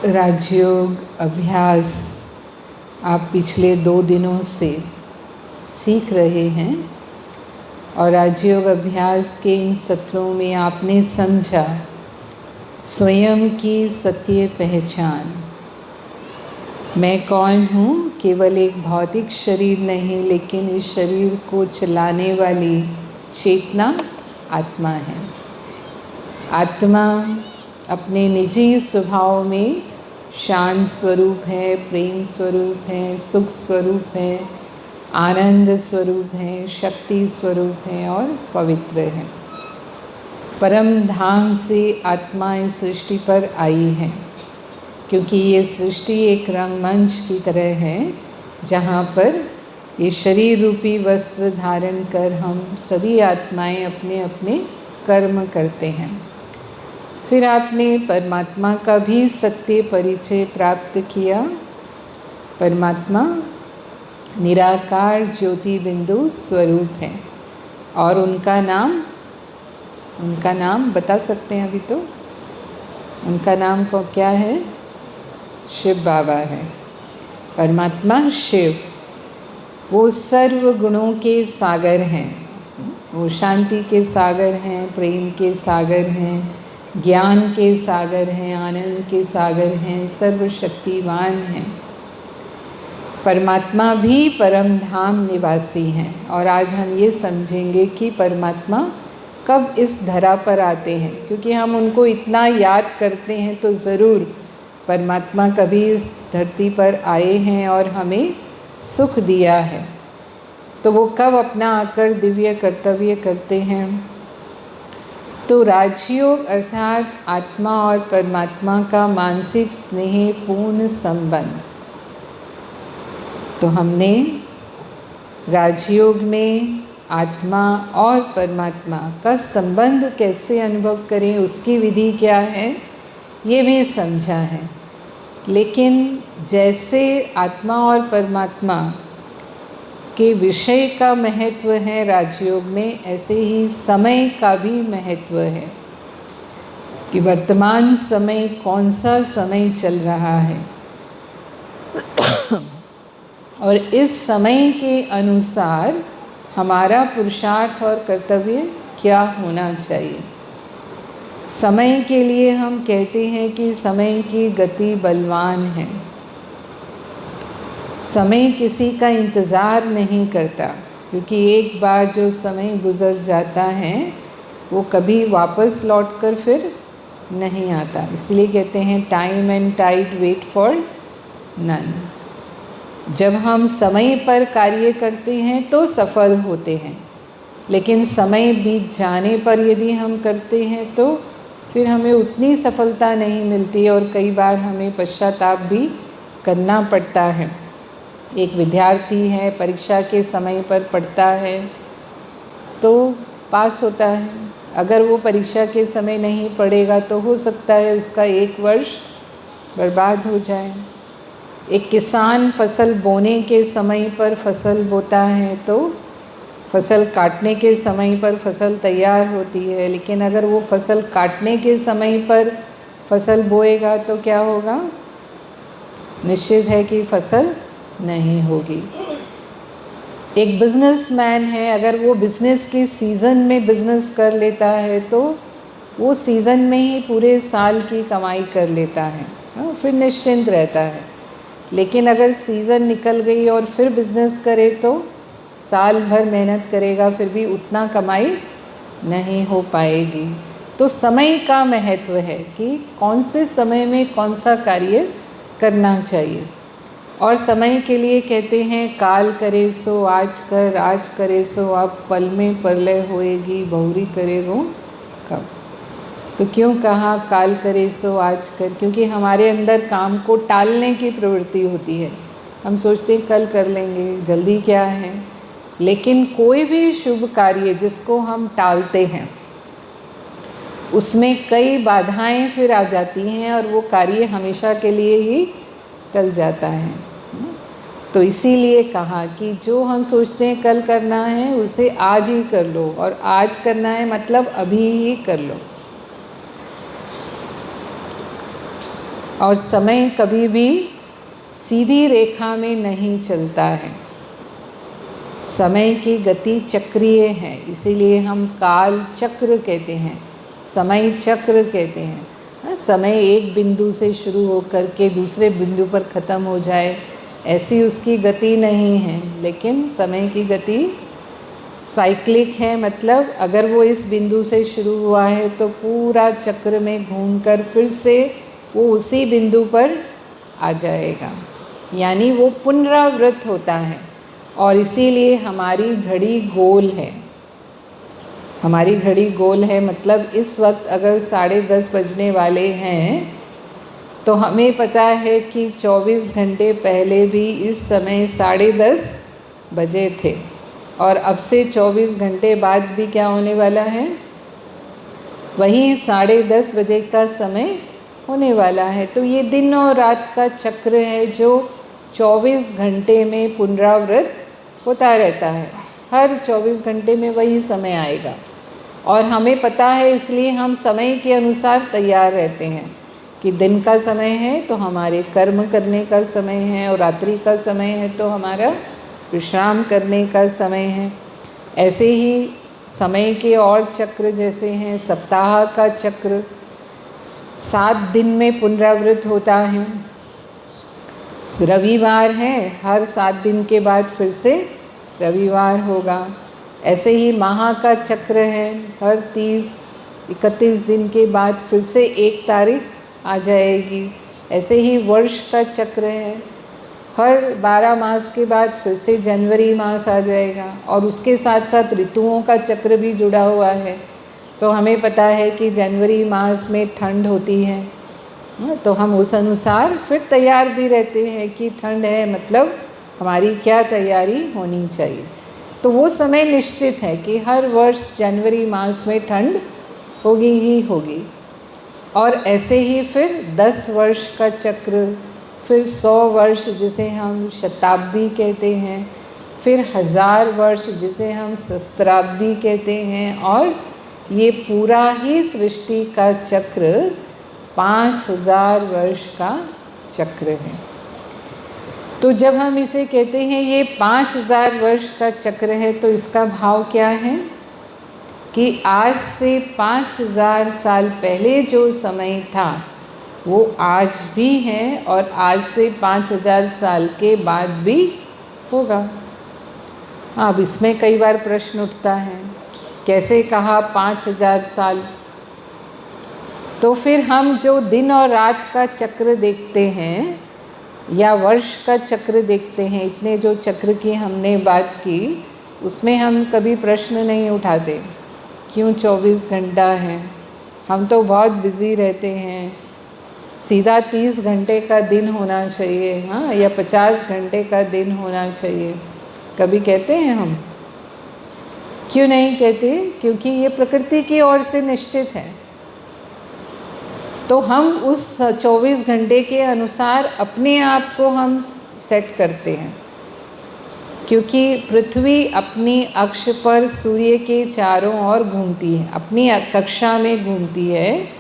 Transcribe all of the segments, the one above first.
राजयोग अभ्यास आप पिछले 2 दिनों से सीख रहे हैं और राजयोग अभ्यास के इन सत्रों में आपने समझा स्वयं की सत्य पहचान। मैं कौन हूँ? केवल एक भौतिक शरीर नहीं, लेकिन इस शरीर को चलाने वाली चेतना आत्मा है। आत्मा अपने निजी स्वभाव में शांत स्वरूप है, प्रेम स्वरूप है, सुख स्वरूप है, आनंद स्वरूप है, शक्ति स्वरूप है और पवित्र है। परम धाम से आत्मा इस सृष्टि पर आई है, क्योंकि ये सृष्टि एक रंगमंच की तरह है जहाँ पर ये शरीर रूपी वस्त्र धारण कर हम सभी आत्माएं अपने अपने कर्म करते हैं। फिर आपने परमात्मा का भी सत्य परिचय प्राप्त किया। परमात्मा निराकार ज्योति बिंदु स्वरूप है और उनका नाम बता सकते हैं अभी तो? उनका नाम को क्या है? शिव बाबा है। परमात्मा शिव, वो सर्व गुणों के सागर हैं। वो शांति के सागर हैं, प्रेम के सागर हैं, ज्ञान के सागर हैं, आनंद के सागर हैं, सर्वशक्तिवान हैं। परमात्मा भी परम धाम निवासी हैं और आज हम ये समझेंगे कि परमात्मा कब इस धरा पर आते हैं, क्योंकि हम उनको इतना याद करते हैं तो ज़रूर परमात्मा कभी इस धरती पर आए हैं और हमें सुख दिया है। तो वो कब अपना आकर दिव्य कर्तव्य करते हैं? तो राजयोग अर्थात आत्मा और परमात्मा का मानसिक स्नेह पूर्ण संबंध। तो हमने राजयोग में आत्मा और परमात्मा का संबंध कैसे अनुभव करें, उसकी विधि क्या है, ये भी समझा है। लेकिन जैसे आत्मा और परमात्मा के विषय का महत्व है राजयोग में, ऐसे ही समय का भी महत्व है कि वर्तमान समय कौन सा समय चल रहा है और इस समय के अनुसार हमारा पुरुषार्थ और कर्तव्य क्या होना चाहिए। समय के लिए हम कहते हैं कि समय की गति बलवान है। समय किसी का इंतज़ार नहीं करता, क्योंकि एक बार जो समय गुज़र जाता है वो कभी वापस लौटकर फिर नहीं आता। इसलिए कहते हैं time and tide wait for none. जब हम समय पर कार्य करते हैं तो सफल होते हैं, लेकिन समय बीत जाने पर यदि हम करते हैं तो फिर हमें उतनी सफलता नहीं मिलती और कई बार हमें पश्चाताप भी करना पड़ता है। एक विद्यार्थी है, परीक्षा के समय पर पढ़ता है तो पास होता है। अगर वो परीक्षा के समय नहीं पढ़ेगा तो हो सकता है उसका 1 वर्ष बर्बाद हो जाए। एक किसान फसल बोने के समय पर फसल बोता है तो फसल काटने के समय पर फसल तैयार होती है, लेकिन अगर वो फसल काटने के समय पर फसल बोएगा तो क्या होगा? निश्चित है कि फसल नहीं होगी। एक बिजनेसमैन है, अगर वो बिज़नेस के सीज़न में बिज़नेस कर लेता है तो वो सीज़न में ही पूरे साल की कमाई कर लेता है, फिर निश्चिंत रहता है। लेकिन अगर सीज़न निकल गई और फिर बिज़नेस करे तो साल भर मेहनत करेगा फिर भी उतना कमाई नहीं हो पाएगी। तो समय का महत्व है कि कौन से समय में कौन सा कार्य करना चाहिए। और समय के लिए कहते हैं काल करे सो आज कर, आज करे सो अब, पल में प्रलय होएगी, बहुरी करे वो कब। तो क्यों कहा काल करे सो आज कर? क्योंकि हमारे अंदर काम को टालने की प्रवृत्ति होती है। हम सोचते हैं कल कर लेंगे, जल्दी क्या है। लेकिन कोई भी शुभ कार्य जिसको हम टालते हैं उसमें कई बाधाएं फिर आ जाती हैं और वो कार्य हमेशा के लिए ही टल जाता है। तो इसीलिए कहा कि जो हम सोचते हैं कल करना है उसे आज ही कर लो, और आज करना है मतलब अभी ही कर लो। और समय कभी भी सीधी रेखा में नहीं चलता है। समय की गति चक्रीय है, इसीलिए हम काल चक्र कहते हैं, समय चक्र कहते हैं। समय एक बिंदु से शुरू होकर के दूसरे बिंदु पर ख़त्म हो जाए, ऐसी उसकी गति नहीं है। लेकिन समय की गति साइक्लिक है, मतलब अगर वो इस बिंदु से शुरू हुआ है तो पूरा चक्र में घूमकर फिर से वो उसी बिंदु पर आ जाएगा, यानी वो पुनरावृत्त होता है। और इसीलिए हमारी घड़ी गोल है। हमारी घड़ी गोल है, मतलब इस वक्त अगर 10:30 बजने वाले हैं तो हमें पता है कि 24 घंटे पहले भी इस समय 10:30 बजे थे, और अब से 24 घंटे बाद भी क्या होने वाला है, वही 10:30 बजे का समय होने वाला है। तो ये दिन और रात का चक्र है जो 24 घंटे में पुनरावृत्त होता रहता है। हर 24 घंटे में वही समय आएगा, और हमें पता है, इसलिए हम समय के अनुसार तैयार रहते हैं कि दिन का समय है तो हमारे कर्म करने का समय है, और रात्रि का समय है तो हमारा विश्राम करने का समय है। ऐसे ही समय के और चक्र जैसे हैं, सप्ताह का चक्र 7 दिन में पुनरावृत्त होता है। रविवार है, हर 7 दिन के बाद फिर से रविवार होगा। ऐसे ही माह का चक्र है, हर 30-31 दिन के बाद फिर से 1 तारीख आ जाएगी। ऐसे ही वर्ष का चक्र है, हर 12 मास के बाद फिर से जनवरी मास आ जाएगा, और उसके साथ साथ ऋतुओं का चक्र भी जुड़ा हुआ है। तो हमें पता है कि जनवरी मास में ठंड होती है, तो हम उस अनुसार फिर तैयार भी रहते हैं कि ठंड है, मतलब हमारी क्या तैयारी होनी चाहिए। तो वो समय निश्चित है कि हर वर्ष जनवरी मास में ठंड होगी ही होगी। और ऐसे ही फिर 10 वर्ष का चक्र, फिर 100 वर्ष जिसे हम शताब्दी कहते हैं, फिर 1000 वर्ष जिसे हम सहस्त्राब्दी कहते हैं, और ये पूरा ही सृष्टि का चक्र 5000 वर्ष का चक्र है। तो जब हम इसे कहते हैं ये 5000 वर्ष का चक्र है, तो इसका भाव क्या है कि आज से 5000 साल पहले जो समय था वो आज भी है, और आज से 5000 साल के बाद भी होगा। अब इसमें कई बार प्रश्न उठता है, कैसे कहा 5000 साल? तो फिर हम जो दिन और रात का चक्र देखते हैं या वर्ष का चक्र देखते हैं, इतने जो चक्र की हमने बात की, उसमें हम कभी प्रश्न नहीं उठाते क्यों 24 घंटा है। हम तो बहुत बिज़ी रहते हैं, सीधा 30 घंटे का दिन होना चाहिए, हाँ, या 50 घंटे का दिन होना चाहिए, कभी कहते हैं हम? क्यों नहीं कहते? क्योंकि ये प्रकृति की ओर से निश्चित है। तो हम उस 24 घंटे के अनुसार अपने आप को हम सेट करते हैं, क्योंकि पृथ्वी अपनी अक्ष पर सूर्य के चारों ओर घूमती है, अपनी कक्षा में घूमती है।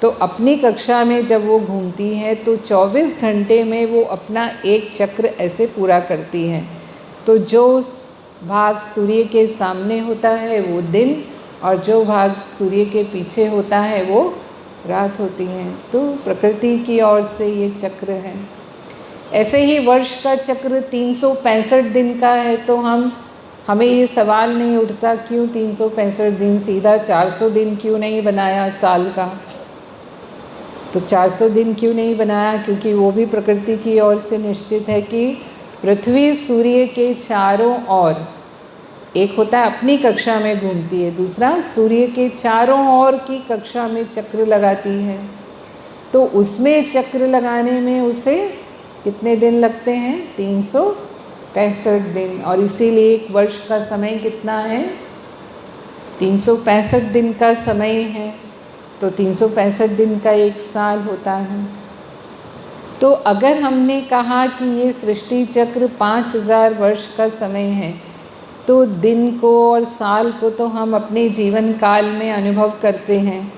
तो अपनी कक्षा में जब वो घूमती है तो 24 घंटे में वो अपना एक चक्र ऐसे पूरा करती है। तो जो भाग सूर्य के सामने होता है वो दिन, और जो भाग सूर्य के पीछे होता है वो रात होती है। तो प्रकृति की ओर से ये चक्र है। ऐसे ही वर्ष का चक्र 365 दिन का है, तो हमें ये सवाल नहीं उठता क्यों 365 दिन, सीधा 400 दिन क्यों नहीं बनाया साल का? तो 400 दिन क्यों नहीं बनाया? क्योंकि वो भी प्रकृति की ओर से निश्चित है कि पृथ्वी सूर्य के चारों ओर, एक होता है अपनी कक्षा में घूमती है, दूसरा सूर्य के चारों ओर की कक्षा में चक्र लगाती है। तो उसमें चक्र लगाने में उसे कितने दिन लगते हैं? 365 दिन। और इसीलिए एक वर्ष का समय कितना है? 365 दिन का समय है। तो 365 दिन का एक साल होता है। तो अगर हमने कहा कि ये सृष्टि चक्र 5000 वर्ष का समय है, तो दिन को और साल को तो हम अपने जीवन काल में अनुभव करते हैं,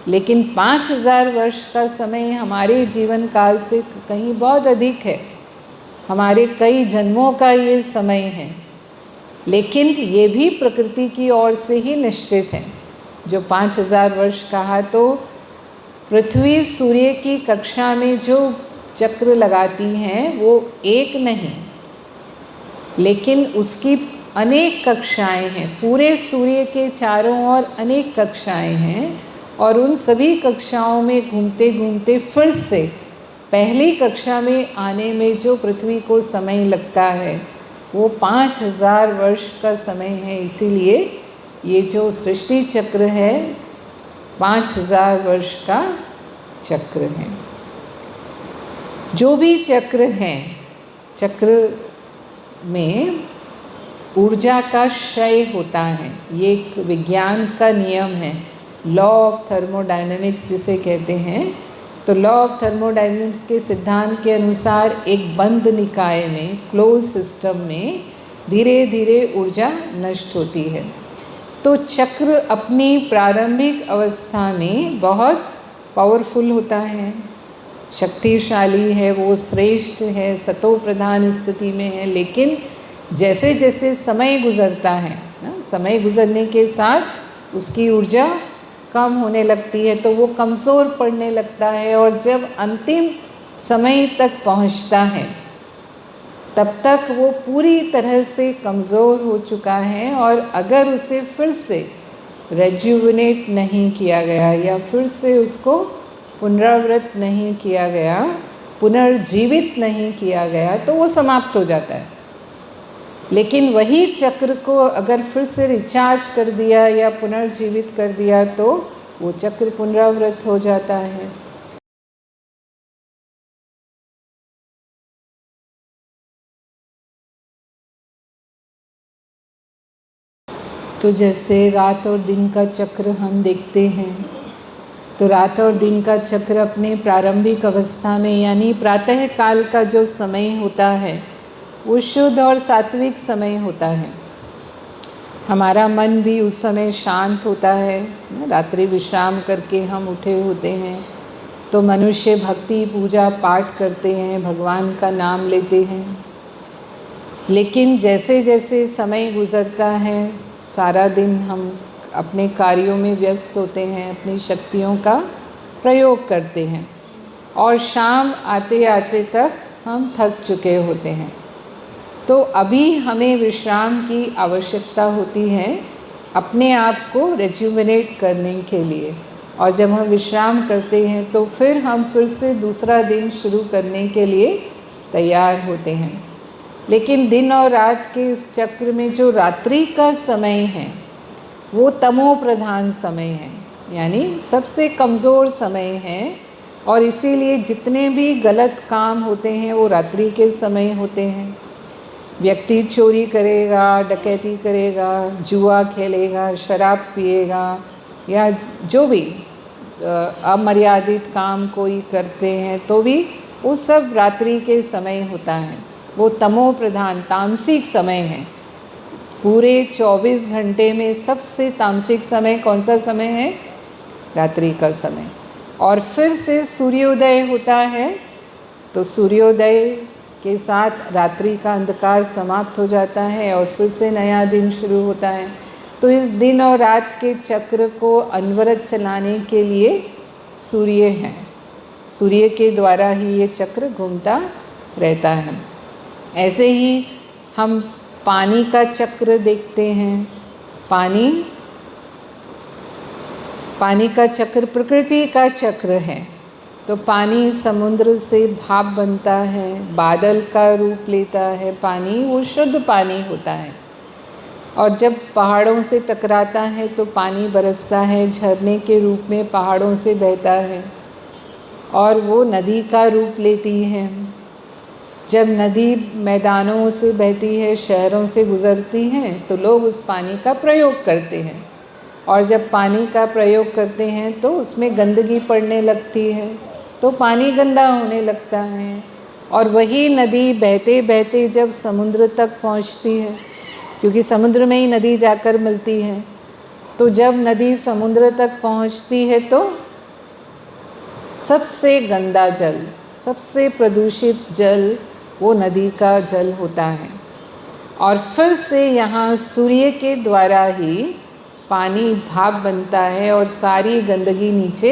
लेकिन 5000 वर्ष का समय हमारे जीवन काल से कहीं बहुत अधिक है, हमारे कई जन्मों का ये समय है। लेकिन ये भी प्रकृति की ओर से ही निश्चित है। जो 5000 वर्ष कहा तो पृथ्वी सूर्य की कक्षा में जो चक्र लगाती हैं वो एक नहीं, लेकिन उसकी अनेक कक्षाएं हैं। पूरे सूर्य के चारों ओर अनेक कक्षाएं हैं और उन सभी कक्षाओं में घूमते घूमते फिर से पहली कक्षा में आने में जो पृथ्वी को समय लगता है वो 5000 वर्ष का समय है। इसीलिए ये जो सृष्टि चक्र है 5000 वर्ष का चक्र है। जो भी चक्र हैं, चक्र में ऊर्जा का क्षय होता है। ये एक विज्ञान का नियम है, लॉ ऑफ थर्मोडायनेमिक्स जिसे कहते हैं। तो लॉ ऑफ थर्मोडायनेमिक्स के सिद्धांत के अनुसार एक बंद निकाय में, क्लोज सिस्टम में धीरे धीरे ऊर्जा नष्ट होती है। तो चक्र अपनी प्रारंभिक अवस्था में बहुत पावरफुल होता है, शक्तिशाली है, वो श्रेष्ठ है, सतो प्रधान स्थिति में है। लेकिन जैसे जैसे समय गुजरता है ना, समय गुजरने के साथ उसकी ऊर्जा कम होने लगती है, तो वो कमज़ोर पड़ने लगता है। और जब अंतिम समय तक पहुंचता है तब तक वो पूरी तरह से कमज़ोर हो चुका है। और अगर उसे फिर से रेजुविनेट नहीं किया गया या फिर से उसको पुनरावृत्त नहीं किया गया, पुनर्जीवित नहीं किया गया, तो वो समाप्त हो जाता है। लेकिन वही चक्र को अगर फिर से रिचार्ज कर दिया या पुनर्जीवित कर दिया तो वो चक्र पुनरावृत्त हो जाता है। तो जैसे रात और दिन का चक्र हम देखते हैं, तो रात और दिन का चक्र अपने प्रारंभिक अवस्था में यानी प्रातः काल का जो समय होता है वो शुद्ध और सात्विक समय होता है। हमारा मन भी उस समय शांत होता है। रात्रि विश्राम करके हम उठे होते हैं तो मनुष्य भक्ति पूजा पाठ करते हैं, भगवान का नाम लेते हैं। लेकिन जैसे जैसे समय गुजरता है, सारा दिन हम अपने कार्यों में व्यस्त होते हैं, अपनी शक्तियों का प्रयोग करते हैं और शाम आते आते तक हम थक चुके होते हैं। तो अभी हमें विश्राम की आवश्यकता होती है अपने आप को रेजुविनेट करने के लिए। और जब हम विश्राम करते हैं तो फिर हम फिर से दूसरा दिन शुरू करने के लिए तैयार होते हैं। लेकिन दिन और रात के इस चक्र में जो रात्रि का समय है वो तमो प्रधान समय है, यानी सबसे कमज़ोर समय है। और इसीलिए जितने भी गलत काम होते हैं वो रात्रि के समय होते हैं। व्यक्ति चोरी करेगा, डकैती करेगा, जुआ खेलेगा, शराब पिएगा या जो भी अमर्यादित काम कोई करते हैं तो भी वो सब रात्रि के समय होता है। वो तमो प्रधान तामसिक समय है। पूरे 24 घंटे में सबसे तामसिक समय कौन सा समय है? रात्रि का समय। और फिर से सूर्योदय होता है तो सूर्योदय के साथ रात्रि का अंधकार समाप्त हो जाता है और फिर से नया दिन शुरू होता है। तो इस दिन और रात के चक्र को अनवरत चलाने के लिए सूर्य हैं। सूर्य के द्वारा ही ये चक्र घूमता रहता है। ऐसे ही हम पानी का चक्र देखते हैं। पानी का चक्र प्रकृति का चक्र है। तो पानी समुद्र से भाप बनता है, बादल का रूप लेता है। पानी वो शुद्ध पानी होता है और जब पहाड़ों से टकराता है तो पानी बरसता है, झरने के रूप में पहाड़ों से बहता है और वो नदी का रूप लेती है। जब नदी मैदानों से बहती है, शहरों से गुजरती है तो लोग उस पानी का प्रयोग करते हैं और जब पानी का प्रयोग करते हैं तो उसमें गंदगी पड़ने लगती है तो पानी गंदा होने लगता है। और वही नदी बहते बहते जब समुद्र तक पहुंचती है, क्योंकि समुद्र में ही नदी जाकर मिलती है, तो जब नदी समुद्र तक पहुंचती है तो सबसे गंदा जल, सबसे प्रदूषित जल वो नदी का जल होता है। और फिर से यहाँ सूर्य के द्वारा ही पानी भाप बनता है और सारी गंदगी नीचे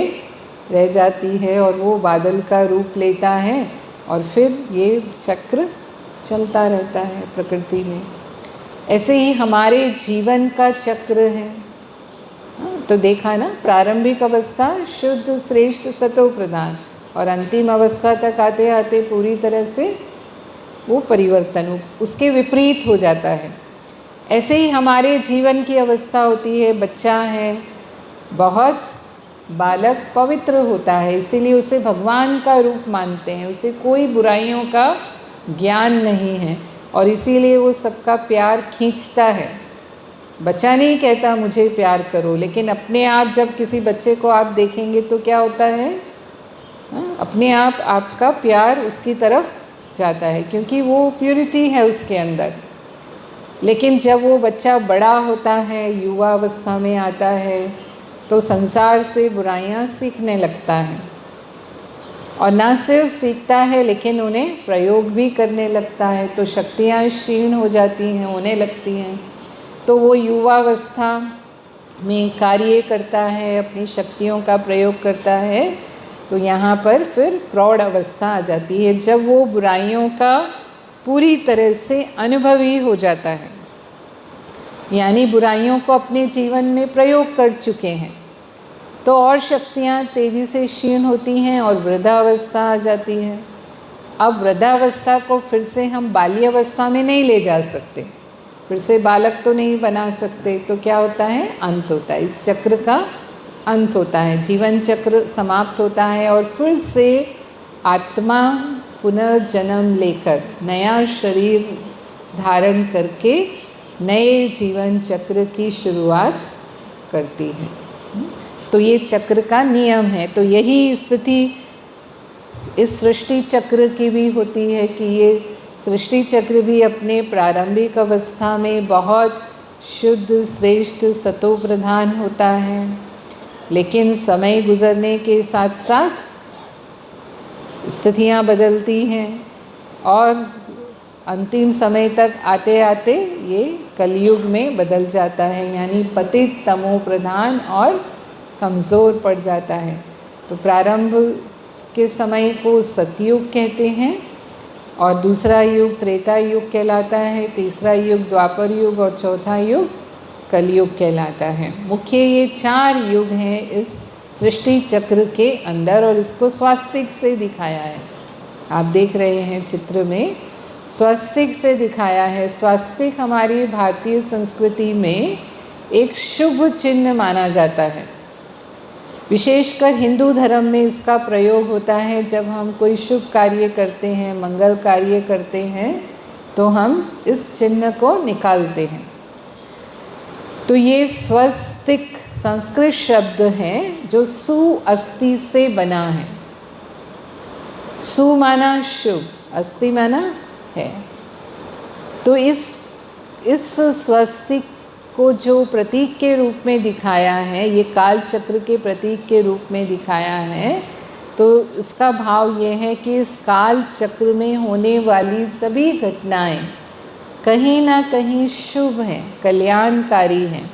रह जाती है और वो बादल का रूप लेता है और फिर ये चक्र चलता रहता है प्रकृति में। ऐसे ही हमारे जीवन का चक्र है। तो देखा ना, प्रारंभिक अवस्था शुद्ध श्रेष्ठ सतो प्रधान और अंतिम अवस्था तक आते आते पूरी तरह से वो परिवर्तन उसके विपरीत हो जाता है। ऐसे ही हमारे जीवन की अवस्था होती है। बच्चा है, बहुत बालक पवित्र होता है, इसीलिए उसे भगवान का रूप मानते हैं, उसे कोई बुराइयों का ज्ञान नहीं है और इसीलिए वो सबका प्यार खींचता है। बच्चा नहीं कहता मुझे प्यार करो, लेकिन अपने आप जब किसी बच्चे को आप देखेंगे तो क्या होता है, अपने आप आपका प्यार उसकी तरफ जाता है क्योंकि वो प्योरिटी है उसके अंदर। लेकिन जब वो बच्चा बड़ा होता है, युवा अवस्था में आता है, तो संसार से बुराइयां सीखने लगता है और ना सिर्फ सीखता है लेकिन उन्हें प्रयोग भी करने लगता है। तो शक्तियाँ क्षीण हो जाती हैं, होने लगती हैं। तो वो युवावस्था में कार्य करता है, अपनी शक्तियों का प्रयोग करता है। तो यहाँ पर फिर प्रौढ़ अवस्था आ जाती है जब वो बुराइयों का पूरी तरह से अनुभवी हो जाता है, यानी बुराइयों को अपने जीवन में प्रयोग कर चुके हैं। तो और शक्तियाँ तेज़ी से क्षीण होती हैं और वृद्धावस्था आ जाती है। अब वृद्धावस्था को फिर से हम बाल्यावस्था में नहीं ले जा सकते, फिर से बालक तो नहीं बना सकते। तो क्या होता है, अंत होता है, इस चक्र का अंत होता है, जीवन चक्र समाप्त होता है और फिर से आत्मा पुनर्जन्म लेकर नया शरीर धारण करके नए जीवन चक्र की शुरुआत करती है। तो ये चक्र का नियम है। तो यही स्थिति इस सृष्टि चक्र की भी होती है कि ये सृष्टि चक्र भी अपने प्रारंभिक अवस्था में बहुत शुद्ध श्रेष्ठ सतो प्रधान होता है, लेकिन समय गुजरने के साथ साथ स्थितियाँ बदलती हैं और अंतिम समय तक आते आते ये कलयुग में बदल जाता है, यानी पतित तमो प्रधान और कमज़ोर पड़ जाता है। तो प्रारंभ के समय को सतयुग कहते हैं और दूसरा युग त्रेता युग कहलाता है, तीसरा युग द्वापर युग और चौथा युग कलयुग कहलाता है। मुख्य ये 4 युग हैं इस सृष्टि चक्र के अंदर और इसको स्वास्तिक से दिखाया है। आप देख रहे हैं चित्र में स्वास्तिक से दिखाया है। स्वास्तिक हमारी भारतीय संस्कृति में एक शुभ चिन्ह माना जाता है। विशेषकर हिंदू धर्म में इसका प्रयोग होता है जब हम कोई शुभ कार्य करते हैं, मंगल कार्य करते हैं, तो हम इस चिन्ह को निकालते हैं। तो ये स्वस्तिक संस्कृत शब्द है जो सु अस्थि से बना है। सु माना शुभ, अस्थि माना है। तो इस स्वस्तिक को जो प्रतीक के रूप में दिखाया है, ये काल चक्र के प्रतीक के रूप में दिखाया है, तो इसका भाव ये है कि इस काल चक्र में होने वाली सभी घटनाएं कहीं ना कहीं शुभ हैं, कल्याणकारी हैं।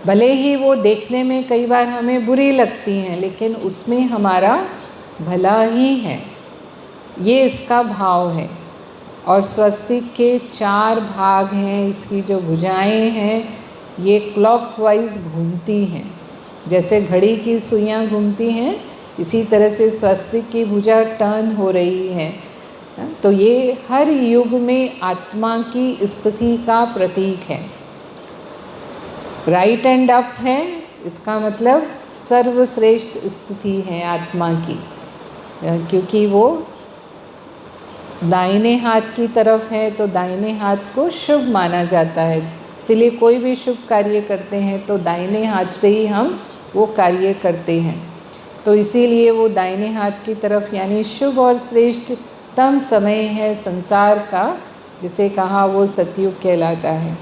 भले ही वो देखने में कई बार हमें बुरी लगती हैं, लेकिन उसमें हमारा भला ही है, ये इसका भाव है। और स्वस्तिक के 4 भाग हैं। इसकी जो भुजाएं हैं ये क्लॉकवाइज घूमती हैं, जैसे घड़ी की सुइयां घूमती हैं, इसी तरह से स्वस्तिक की भुजा टर्न हो रही है। तो ये हर युग में आत्मा की स्थिति का प्रतीक है। राइट एंड अप है, इसका मतलब सर्वश्रेष्ठ स्थिति है आत्मा की, क्योंकि वो दाहिने हाथ की तरफ है, तो दाहिने हाथ को शुभ माना जाता है। इसलिए कोई भी शुभ कार्य करते हैं तो दाहिने हाथ से ही हम वो कार्य करते हैं। तो इसीलिए वो दाहिने हाथ की तरफ, यानी शुभ और श्रेष्ठतम समय है संसार का, जिसे कहा वो सतयुग कहलाता है।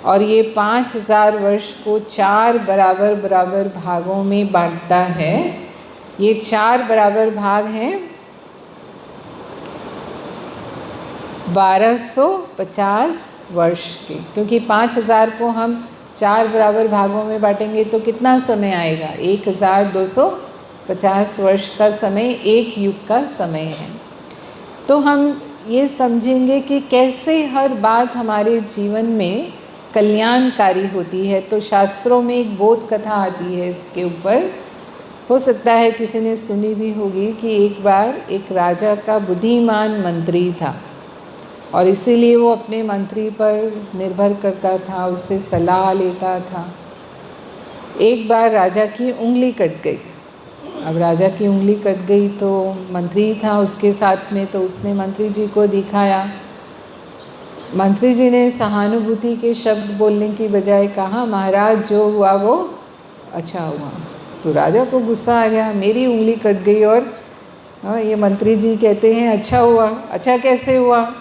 और ये 5000 वर्ष को 4 बराबर भागों में बांटता है। ये 4 बराबर भाग हैं 1250 वर्ष के, क्योंकि 5000 को हम 4 बराबर भागों में बांटेंगे तो कितना समय आएगा? 1250 वर्ष का समय एक युग का समय है। तो हम ये समझेंगे कि कैसे हर बात हमारे जीवन में कल्याणकारी होती है। तो शास्त्रों में एक बोध कथा आती है इसके ऊपर। हो सकता है किसी ने सुनी भी होगी कि एक बार एक राजा का बुद्धिमान मंत्री था और इसीलिए वो अपने मंत्री पर निर्भर करता था, उससे सलाह लेता था। एक बार राजा की उंगली कट गई। अब राजा की उंगली कट गई तो मंत्री था उसके साथ में, तो उसने मंत्री जी को दिखाया। मंत्री जी ने सहानुभूति के शब्द बोलने की बजाय कहा, महाराज जो हुआ वो अच्छा हुआ। तो राजा को गुस्सा आ गया, मेरी उंगली कट गई और ये मंत्री जी कहते हैं अच्छा हुआ, अच्छा कैसे हुआ?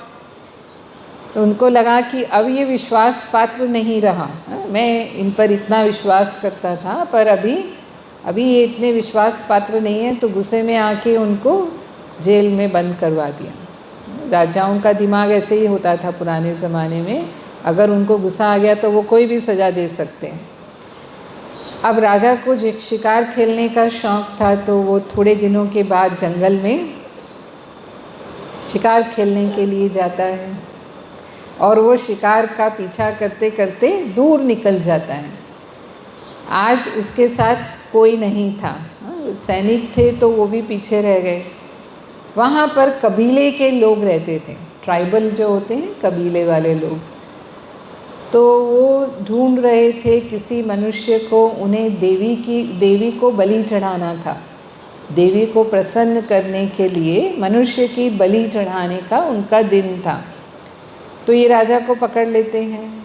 तो उनको लगा कि अब ये विश्वास पात्र नहीं रहा। मैं इन पर इतना विश्वास करता था पर अभी ये इतने विश्वास पात्र नहीं है, तो गुस्से में आके उनको जेल में बंद करवा दिया। राजाओं का दिमाग ऐसे ही होता था पुराने ज़माने में, अगर उनको गुस्सा आ गया तो वो कोई भी सज़ा दे सकते हैं। अब राजा को शिकार खेलने का शौक़ था, तो वो थोड़े दिनों के बाद जंगल में शिकार खेलने के लिए जाता है और वो शिकार का पीछा करते करते दूर निकल जाता है। आज उसके साथ कोई नहीं था, सैनिक थे तो वो भी पीछे रह गए। वहाँ पर कबीले के लोग रहते थे, ट्राइबल जो होते हैं कबीले वाले लोग। तो वो ढूंढ रहे थे किसी मनुष्य को, उन्हें देवी को बलि चढ़ाना था। देवी को प्रसन्न करने के लिए मनुष्य की बलि चढ़ाने का उनका दिन था। तो ये राजा को पकड़ लेते हैं।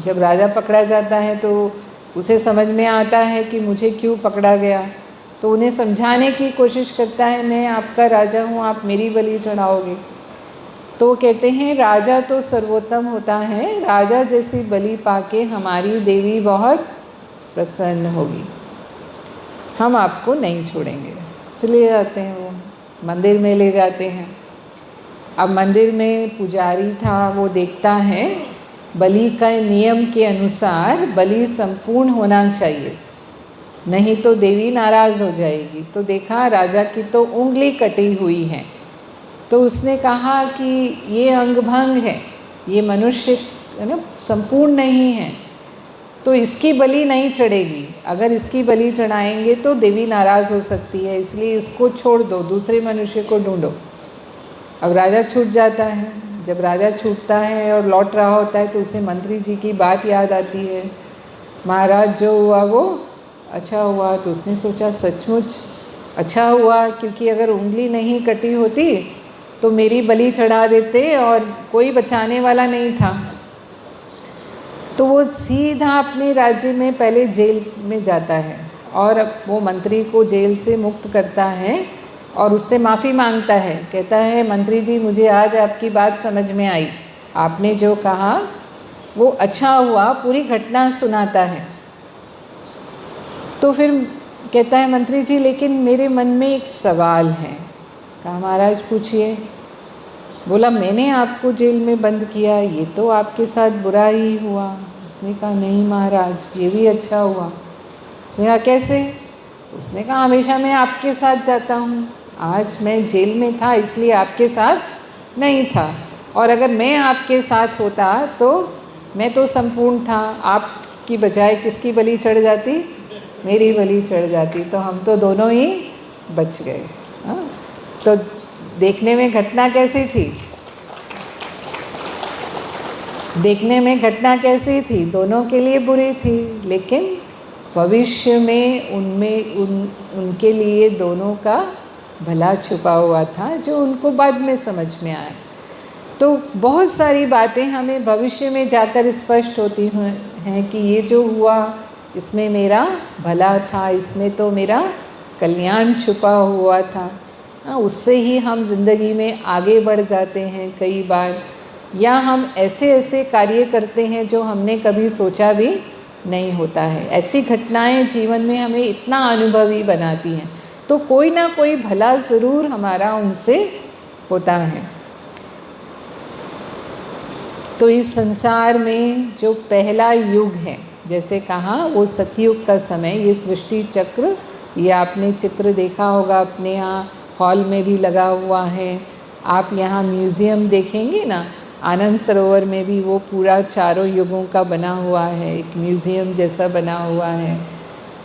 जब राजा पकड़ा जाता है तो उसे समझ में आता है कि मुझे क्यों पकड़ा गया, तो उन्हें समझाने की कोशिश करता है, मैं आपका राजा हूँ, आप मेरी बलि चढ़ाओगे। तो कहते हैं राजा तो सर्वोत्तम होता है, राजा जैसी बलि पाके हमारी देवी बहुत प्रसन्न होगी, हम आपको नहीं छोड़ेंगे। इसलिए जाते हैं, वो मंदिर में ले जाते हैं। अब मंदिर में पुजारी था, वो देखता है बलि का नियम के अनुसार बलि संपूर्ण होना चाहिए, नहीं तो देवी नाराज़ हो जाएगी। तो देखा राजा की तो उंगली कटी हुई है, तो उसने कहा कि ये अंगभंग है, ये मनुष्य है ना संपूर्ण नहीं है, तो इसकी बलि नहीं चढ़ेगी। अगर इसकी बलि चढ़ाएंगे तो देवी नाराज़ हो सकती है, इसलिए इसको छोड़ दो, दूसरे मनुष्य को ढूंढो। अब राजा छूट जाता है। जब राजा छूटता है और लौट रहा होता है तो उसे मंत्री जी की बात याद आती है, महाराज जो हुआ वो अच्छा हुआ। तो उसने सोचा सचमुच अच्छा हुआ, क्योंकि अगर उंगली नहीं कटी होती तो मेरी बलि चढ़ा देते और कोई बचाने वाला नहीं था। तो वो सीधा अपने राज्य में पहले जेल में जाता है और वो मंत्री को जेल से मुक्त करता है और उससे माफ़ी मांगता है। कहता है मंत्री जी मुझे आज आपकी बात समझ में आई, आपने जो कहा वो अच्छा हुआ, पूरी घटना सुनाता है। तो फिर कहता है मंत्री जी लेकिन मेरे मन में एक सवाल है। कहा महाराज पूछिए। बोला मैंने आपको जेल में बंद किया, ये तो आपके साथ बुरा ही हुआ। उसने कहा नहीं महाराज ये भी अच्छा हुआ। उसने कहा कैसे? उसने कहा हमेशा मैं आपके साथ जाता हूँ, आज मैं जेल में था इसलिए आपके साथ नहीं था, और अगर मैं आपके साथ होता तो मैं तो संपूर्ण था, आपकी बजाय किसकी बलि चढ़ जाती? मेरी बलि चढ़ जाती, तो हम तो दोनों ही बच गए। हाँ, तो देखने में घटना कैसी थी? देखने में घटना कैसी थी? दोनों के लिए बुरी थी, लेकिन भविष्य में उनके लिए दोनों का भला छुपा हुआ था, जो उनको बाद में समझ में आया। तो बहुत सारी बातें हमें भविष्य में जाकर स्पष्ट होती हैं कि ये जो हुआ इसमें मेरा भला था, इसमें तो मेरा कल्याण छुपा हुआ था। उससे ही हम जिंदगी में आगे बढ़ जाते हैं कई बार, या हम ऐसे ऐसे कार्य करते हैं जो हमने कभी सोचा भी नहीं होता है। ऐसी घटनाएं जीवन में हमें इतना अनुभवी बनाती हैं। तो कोई ना कोई भला ज़रूर हमारा उनसे होता है। तो इस संसार में जो पहला युग है, जैसे कहा वो सतयुग का समय, ये सृष्टि चक्र, ये आपने चित्र देखा होगा अपने यहाँ हॉल में भी लगा हुआ है। आप यहाँ म्यूज़ियम देखेंगे ना, आनंद सरोवर में भी वो पूरा चारों युगों का बना हुआ है, एक म्यूज़ियम जैसा बना हुआ है।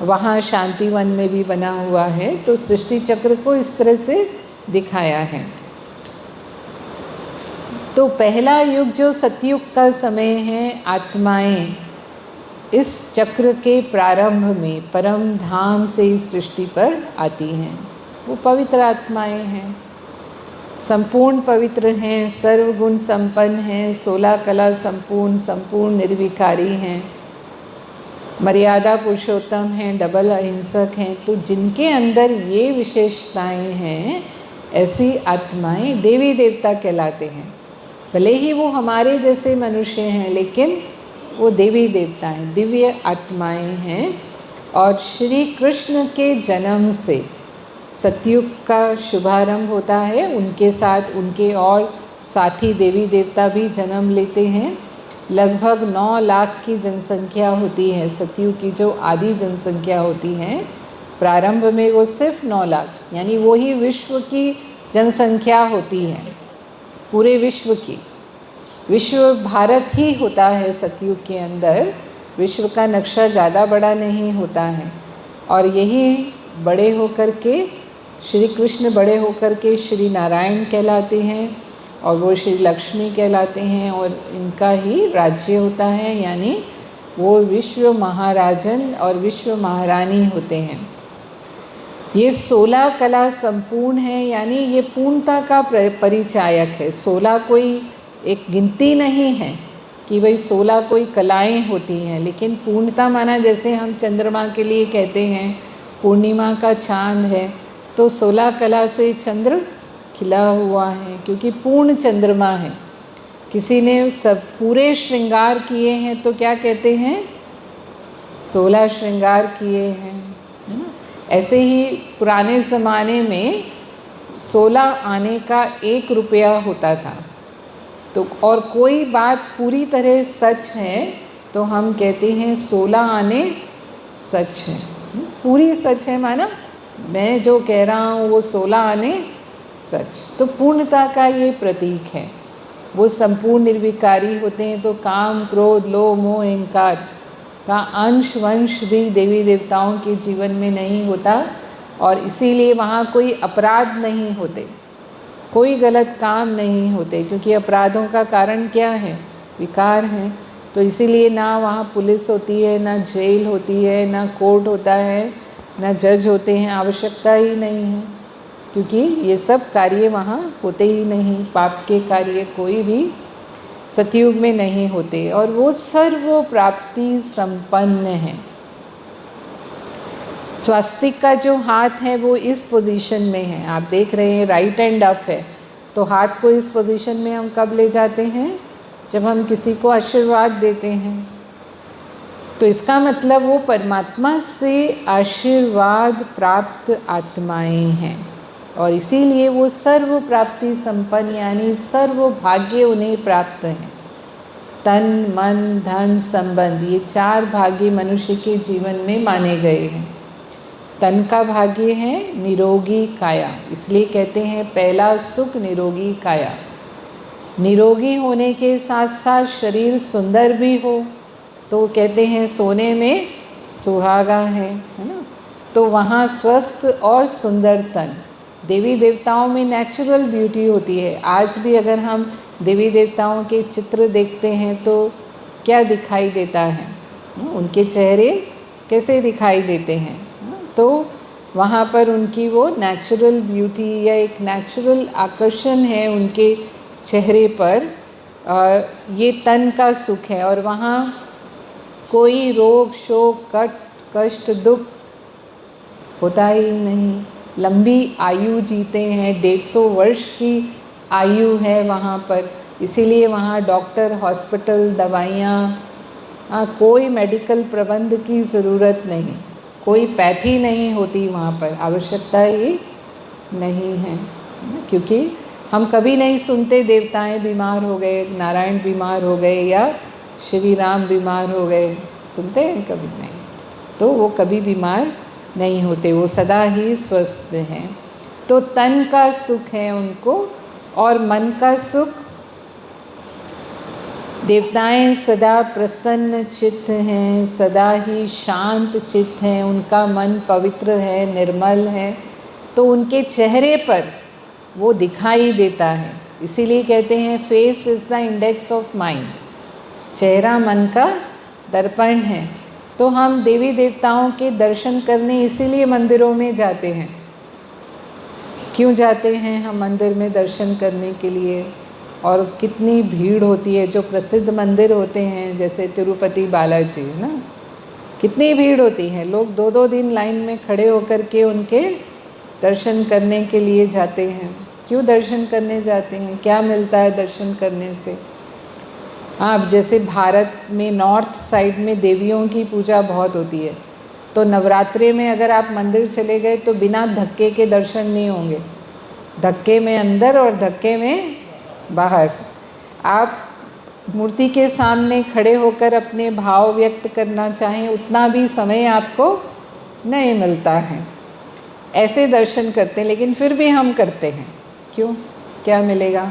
वहाँ शांतिवन में भी बना हुआ है। तो सृष्टि चक्र को इस तरह से दिखाया है। तो पहला युग जो सतयुग का समय है, आत्माएं इस चक्र के प्रारंभ में परम धाम से इस सृष्टि पर आती हैं। वो पवित्र आत्माएं हैं, संपूर्ण पवित्र हैं, सर्वगुण संपन्न हैं, 16 कला संपूर्ण, संपूर्ण निर्विकारी हैं, मर्यादा पुरुषोत्तम हैं, डबल अहिंसक हैं। तो जिनके अंदर ये विशेषताएं हैं, ऐसी आत्माएं देवी देवता कहलाते हैं। भले ही वो हमारे जैसे मनुष्य हैं, लेकिन वो देवी देवता हैं, दिव्य आत्माएं हैं। और श्री कृष्ण के जन्म से सतयुग का शुभारंभ होता है। उनके साथ उनके और साथी देवी देवता भी जन्म लेते हैं। लगभग 9 लाख की जनसंख्या होती है। सतयुग की जो आदि जनसंख्या होती है, प्रारंभ में वो सिर्फ 9 लाख, यानी वही विश्व की जनसंख्या होती है, पूरे विश्व की। विश्व भारत ही होता है सतयुग के अंदर, विश्व का नक्शा ज़्यादा बड़ा नहीं होता है। और यही बड़े होकर के श्री कृष्ण बड़े होकर के श्री नारायण कहलाते हैं, और वो श्री लक्ष्मी कहलाते हैं, और इनका ही राज्य होता है, यानी वो विश्व महाराजन और विश्व महारानी होते हैं। ये 16 कला संपूर्ण है, यानी ये पूर्णता का परिचायक है। 16 कोई एक गिनती नहीं है कि भाई 16 कोई कलाएं होती हैं, लेकिन पूर्णता माना जैसे हम चंद्रमा के लिए कहते हैं पूर्णिमा का चांद है, तो 16 कला से चंद्र खिला हुआ है, क्योंकि पूर्ण चंद्रमा है। किसी ने सब पूरे श्रृंगार किए हैं तो क्या कहते हैं, 16 श्रृंगार किए हैं, है ना। ऐसे ही पुराने ज़माने में 16 आने का 1 रुपया होता था। तो और कोई बात पूरी तरह सच है तो हम कहते हैं 16 आने सच है, पूरी सच है, माना मैं जो कह रहा हूँ वो 16 आने सच। तो पूर्णता का ये प्रतीक है। वो संपूर्ण निर्विकारी होते हैं। तो काम, क्रोध, लोभ, मोह, अहंकार का अंश वंश भी देवी देवताओं के जीवन में नहीं होता, और इसीलिए वहाँ कोई अपराध नहीं होते, कोई गलत काम नहीं होते, क्योंकि अपराधों का कारण क्या है, विकार हैं। तो इसीलिए ना वहाँ पुलिस होती है, ना जेल होती है, ना कोर्ट होता है, ना जज होते हैं, आवश्यकता ही नहीं है, क्योंकि ये सब कार्य वहाँ होते ही नहीं। पाप के कार्य कोई भी सतयुग में नहीं होते, और वो सर्व प्राप्ति संपन्न है। स्वास्तिक का जो हाथ है वो इस पोजीशन में है, आप देख रहे हैं राइट एंड अप है। तो हाथ को इस पोजीशन में हम कब ले जाते हैं, जब हम किसी को आशीर्वाद देते हैं। तो इसका मतलब वो परमात्मा से आशीर्वाद प्राप्त आत्माएं हैं, और इसीलिए वो सर्व प्राप्ति संपन्न, यानी सर्व भाग्य उन्हें प्राप्त है। तन, मन, धन, संबंध, ये 4 भाग्य मनुष्य के जीवन में माने गए हैं। तन का भाग्य है निरोगी काया, इसलिए कहते हैं पहला सुख निरोगी काया। निरोगी होने के साथ साथ शरीर सुंदर भी हो तो कहते हैं सोने में सुहागा है ना। तो वहाँ स्वस्थ और सुंदर तन, देवी देवताओं में नेचुरल ब्यूटी होती है। आज भी अगर हम देवी देवताओं के चित्र देखते हैं तो क्या दिखाई देता है, उनके चेहरे कैसे दिखाई देते हैं। तो वहाँ पर उनकी वो नेचुरल ब्यूटी या एक नेचुरल आकर्षण है उनके चेहरे पर, ये तन का सुख है। और वहाँ कोई रोग, शोक, कष्ट, दुख होता ही नहीं। लंबी आयु जीते हैं, 150 वर्ष की आयु है वहाँ पर। इसीलिए वहाँ डॉक्टर, हॉस्पिटल, दवाइयाँ, कोई मेडिकल प्रबंध की ज़रूरत नहीं। कोई पैथी नहीं होती वहाँ पर, आवश्यकता ही नहीं है, क्योंकि हम कभी नहीं सुनते देवताएं बीमार हो गए, नारायण बीमार हो गए या श्री राम बीमार हो गए, सुनते हैं कभी नहीं। तो वो कभी बीमार नहीं होते, वो सदा ही स्वस्थ हैं। तो तन का सुख है उनको, और मन का सुख, देवताएं सदा प्रसन्न चित्त हैं, सदा ही शांत चित्त हैं, उनका मन पवित्र है, निर्मल है, तो उनके चेहरे पर वो दिखाई देता है। इसीलिए कहते हैं face is the index of mind, चेहरा मन का दर्पण है। तो हम देवी देवताओं के दर्शन करने इसीलिए मंदिरों में जाते हैं। क्यों जाते हैं हम मंदिर में दर्शन करने के लिए? और कितनी भीड़ होती है, जो प्रसिद्ध मंदिर होते हैं जैसे तिरुपति बालाजी ना, कितनी भीड़ होती है, लोग 2-2 दिन लाइन में खड़े होकर के उनके दर्शन करने के लिए जाते हैं। क्यों दर्शन करने जाते हैं? क्या मिलता है दर्शन करने से? आप जैसे भारत में नॉर्थ साइड में देवियों की पूजा बहुत होती है, तो नवरात्रे में अगर आप मंदिर चले गए तो बिना धक्के के दर्शन नहीं होंगे, धक्के में अंदर और धक्के में बाहर। आप मूर्ति के सामने खड़े होकर अपने भाव व्यक्त करना चाहें, उतना भी समय आपको नहीं मिलता है। ऐसे दर्शन करते हैं, लेकिन फिर भी हम करते हैं। क्यों? क्या मिलेगा?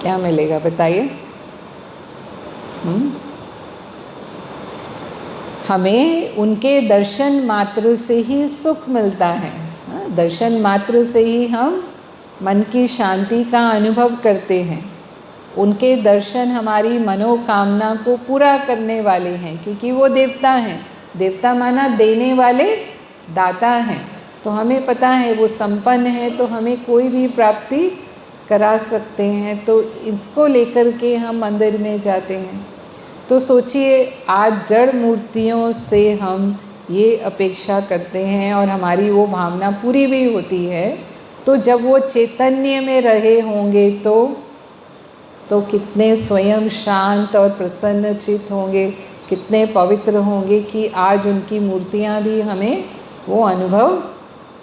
क्या मिलेगा बताइए? हमें उनके दर्शन मात्र से ही सुख मिलता है। दर्शन मात्र से ही हम मन की शांति का अनुभव करते हैं। उनके दर्शन हमारी मनोकामना को पूरा करने वाले हैं, क्योंकि वो देवता हैं। देवता माना देने वाले दाता हैं, तो हमें पता है वो संपन्न है, तो हमें कोई भी प्राप्ति करा सकते हैं। तो इसको लेकर के हम मंदिर में जाते हैं। तो सोचिए, आज जड़ मूर्तियों से हम ये अपेक्षा करते हैं और हमारी वो भावना पूरी भी होती है, तो जब वो चैतन्य में रहे होंगे तो कितने स्वयं शांत और प्रसन्न चित्त होंगे, कितने पवित्र होंगे कि आज उनकी मूर्तियाँ भी हमें वो अनुभव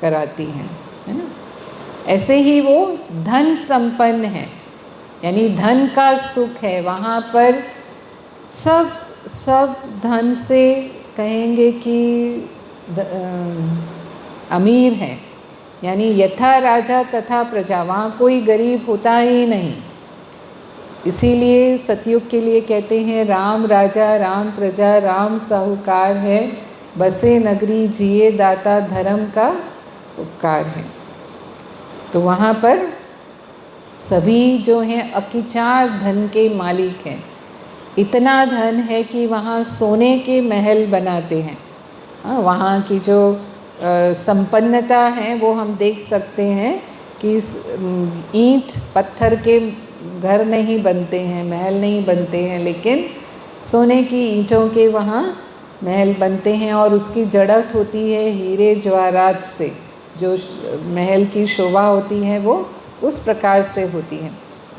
कराती हैं, है ना। ऐसे ही वो धन संपन्न है, यानी धन का सुख है। वहाँ पर सब धन से कहेंगे कि अमीर हैं, यानी यथा राजा तथा प्रजा, वहाँ कोई गरीब होता ही नहीं। इसीलिए सतयुग के लिए कहते हैं राम राजा राम प्रजा राम साहूकार है, बसे नगरी जिए दाता धर्म का उपकार है। तो वहाँ पर सभी जो हैं अकिचार धन के मालिक हैं। इतना धन है कि वहाँ सोने के महल बनाते हैं। वहाँ की जो संपन्नता है वो हम देख सकते हैं कि ईंट पत्थर के घर नहीं बनते हैं, महल नहीं बनते हैं, लेकिन सोने की ईंटों के वहाँ महल बनते हैं। और उसकी जड़त होती है हीरे जवाहरात से, जो महल की शोभा होती है वो उस प्रकार से होती है।